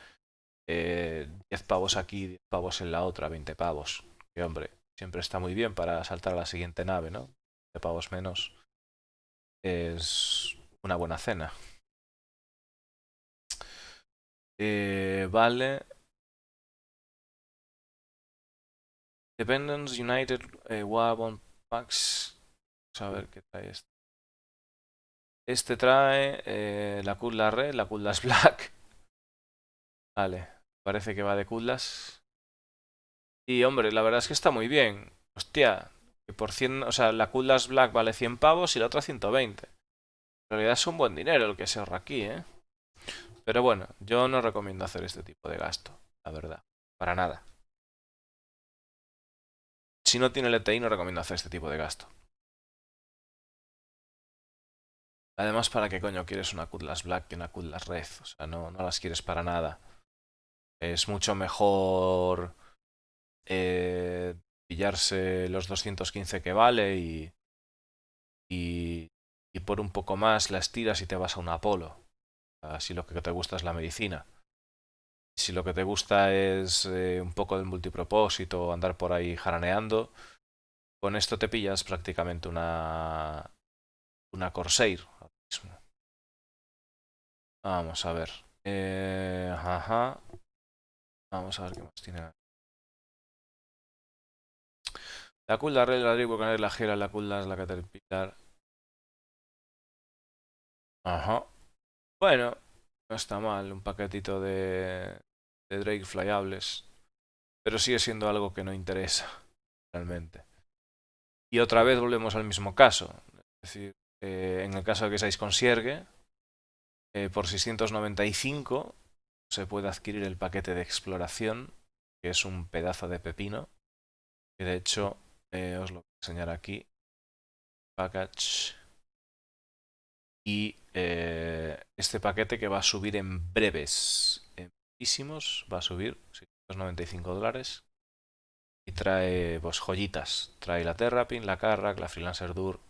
10 pavos aquí, 10 pavos en la otra, 20 pavos. Que hombre, siempre está muy bien para saltar a la siguiente nave, ¿no? 20 pavos menos es una buena cena. Vale. Dependence United Warbon Packs. Vamos a ver qué trae este. Este trae la Cutlass Red, la Cutlass Black. Vale, parece que va de Cutlass. Y hombre, la verdad es que está muy bien. Hostia, que por 100, o sea, la Cutlass Black vale 100 pavos y la otra 120. En realidad es un buen dinero el que se ahorra aquí, ¿eh? Pero bueno, yo no recomiendo hacer este tipo de gasto, la verdad. Para nada. Si no tiene LTI no recomiendo hacer este tipo de gasto. Además, ¿para qué coño quieres una Cutlass Black que una Cutlass Red? O sea, no las quieres para nada. Es mucho mejor pillarse los 215 que vale y, y por un poco más las tiras y te vas a un Apolo. Si lo que te gusta es la medicina. Si lo que te gusta es un poco del multipropósito, andar por ahí jaraneando, con esto te pillas prácticamente una Corsair. Ahora mismo. Vamos a ver. Ajá. Vamos a ver qué más tiene. La Cutlass Red, la Drake, la Gera, la Cutlass, la Caterpillar. Ajá. Bueno, no está mal un paquetito de Drake flayables. Pero sigue siendo algo que no interesa, realmente. Y otra vez volvemos al mismo caso. Es decir, en el caso de que seáis concierge, por 695 se puede adquirir el paquete de exploración, que es un pedazo de pepino. Que de hecho, os lo voy a enseñar aquí. Package. Y este paquete que va a subir en breves, en brevísimos, va a subir $695. Y trae pues joyitas. Trae la Terrapin, la Carrack, la Freelancer Dur,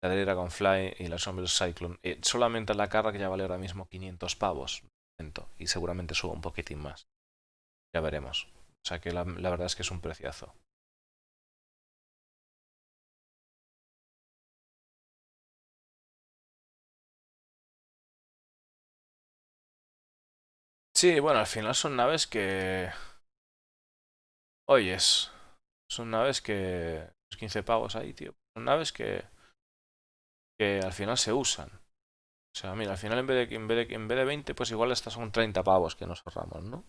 la Dragonfly y la Sombra Cyclone. Solamente la Carrack ya vale ahora mismo 500 pavos. Y seguramente suba un poquitín más. Ya veremos. O sea que la verdad es que es un preciazo. Sí, bueno, al final son naves que... Oyes, son naves que... 15 pavos ahí, tío. Son naves que al final se usan. O sea, mira, al final en vez de 20, pues igual estas son 30 pavos que nos ahorramos, ¿no?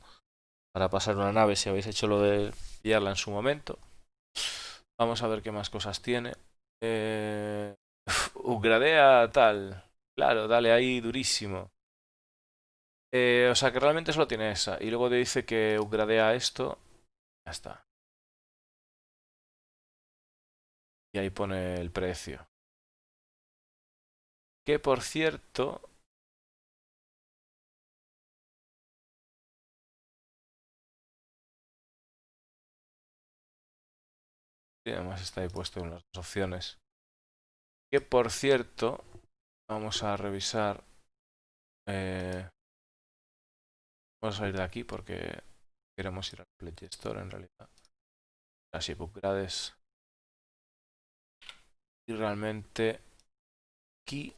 Para pasar una nave si habéis hecho lo de pillarla en su momento. Vamos a ver qué más cosas tiene. Upgradea tal. Claro, dale ahí durísimo. O sea que realmente solo tiene esa. Y luego te dice que upgradea esto. Ya está. Y ahí pone el precio. Que por cierto... Y además está ahí puesto en las dos opciones. Que por cierto... Vamos a revisar... Vamos a salir de aquí porque queremos ir al Play Store en realidad. Así, upgrades. Y realmente aquí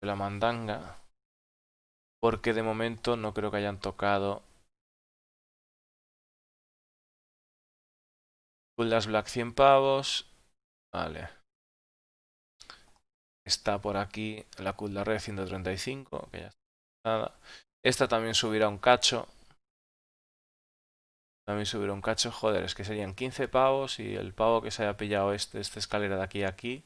de la mandanga. Porque de momento no creo que hayan tocado Las Black 100 pavos. Vale. Está por aquí la Kulda Red 135, que ya está. Nada. Esta también subirá un cacho. También subirá un cacho. Joder, es que serían 15 pavos y el pavo que se haya pillado esta escalera de aquí a aquí,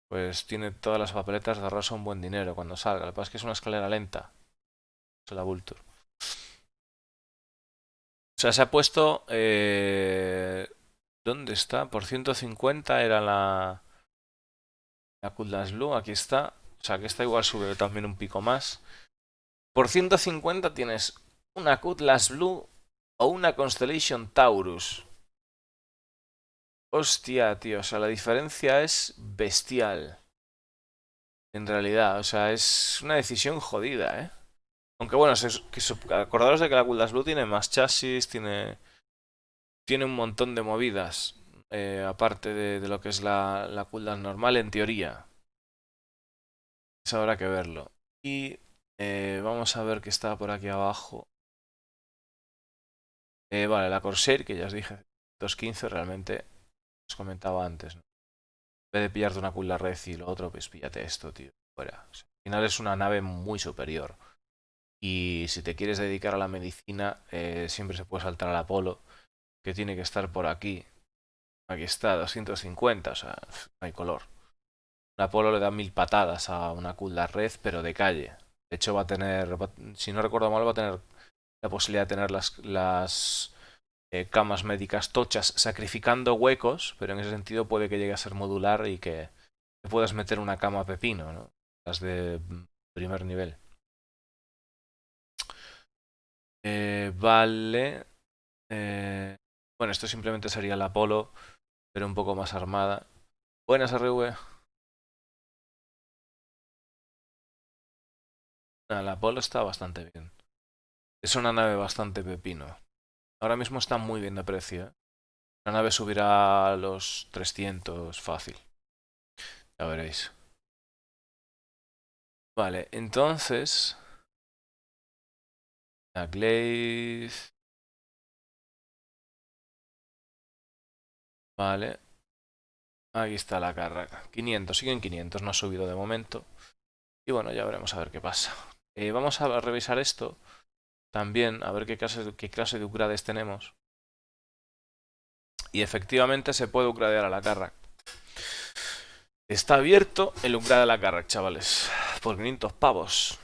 pues tiene todas las papeletas de ahorrarse un buen dinero cuando salga. Lo que pasa es que es una escalera lenta. Es la Vulture. O sea, se ha puesto... ¿dónde está? Por 150 era la Cutlass Blue. Aquí está. O sea, que esta igual sube también un pico más. Por 150 tienes una Cutlass Blue o una Constellation Taurus. Hostia, tío. O sea, la diferencia es bestial. En realidad, o sea, es una decisión jodida, ¿eh? Aunque bueno, acordaros de que la Cutlass Blue tiene más chasis, tiene un montón de movidas. Aparte de lo que es la Cutlass normal, en teoría. Eso habrá que verlo. Y vamos a ver qué está por aquí abajo. Vale, la Corsair, que ya os dije, 215 realmente os comentaba antes, ¿no? En vez de pillarte una Cutlass Red y lo otro, pues píllate esto, tío. Fuera. O sea, al final es una nave muy superior. Y si te quieres dedicar a la medicina, siempre se puede saltar al Apolo, que tiene que estar por aquí. Aquí está, 250, o sea, no hay color. Un Apolo le da 1000 patadas a una Cutlass Red, pero de calle. De hecho, si no recuerdo mal, va a tener la posibilidad de tener las camas médicas tochas sacrificando huecos, pero en ese sentido puede que llegue a ser modular y que te puedas meter una cama pepino, ¿no? Las de primer nivel. Vale. Bueno, esto simplemente sería la Apolo, pero un poco más armada. Buenas, RV. La Apolo está bastante bien. Es una nave bastante pepino. Ahora mismo está muy bien de precio, ¿eh? La nave subirá a los 300 fácil. Ya veréis. Vale, entonces... La Glaze... Vale. Aquí está la carga. 500, siguen 500, no ha subido de momento. Y bueno, ya veremos a ver qué pasa. Vamos a revisar esto también, a ver qué clase de upgrades tenemos. Y efectivamente se puede upgradear a la Carrack. Está abierto el upgrade a la Carrack, chavales. Por 500 pavos.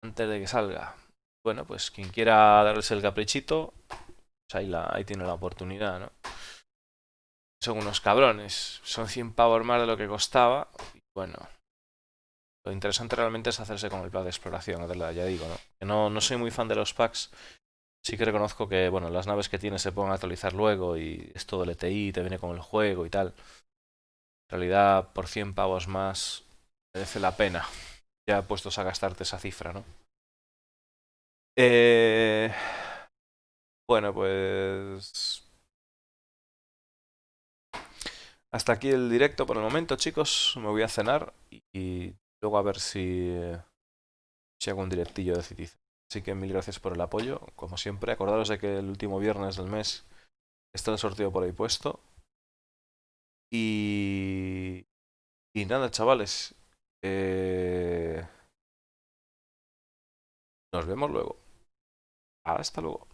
Antes de que salga. Bueno, pues quien quiera darles el caprichito, pues ahí tiene la oportunidad, ¿no? Son unos cabrones. Son 100 pavos más de lo que costaba. Y bueno, Lo interesante realmente es hacerse con el plan de exploración, Adela, ya digo, ¿no? Que no soy muy fan de los packs. Sí que reconozco que, bueno, las naves que tienes se pueden actualizar luego y es todo el ETI, te viene con el juego y tal. En realidad, por 100 pavos más, merece la pena. Ya puestos a gastarte esa cifra, ¿no? Eh... Bueno, pues... Hasta aquí el directo por el momento, chicos. Me voy a cenar y luego a ver si hago un directillo de Citizen. Así que mil gracias por el apoyo, como siempre. Acordaros de que el último viernes del mes está el sorteo por ahí puesto. Y... Y nada, chavales. Nos vemos luego. Hasta luego.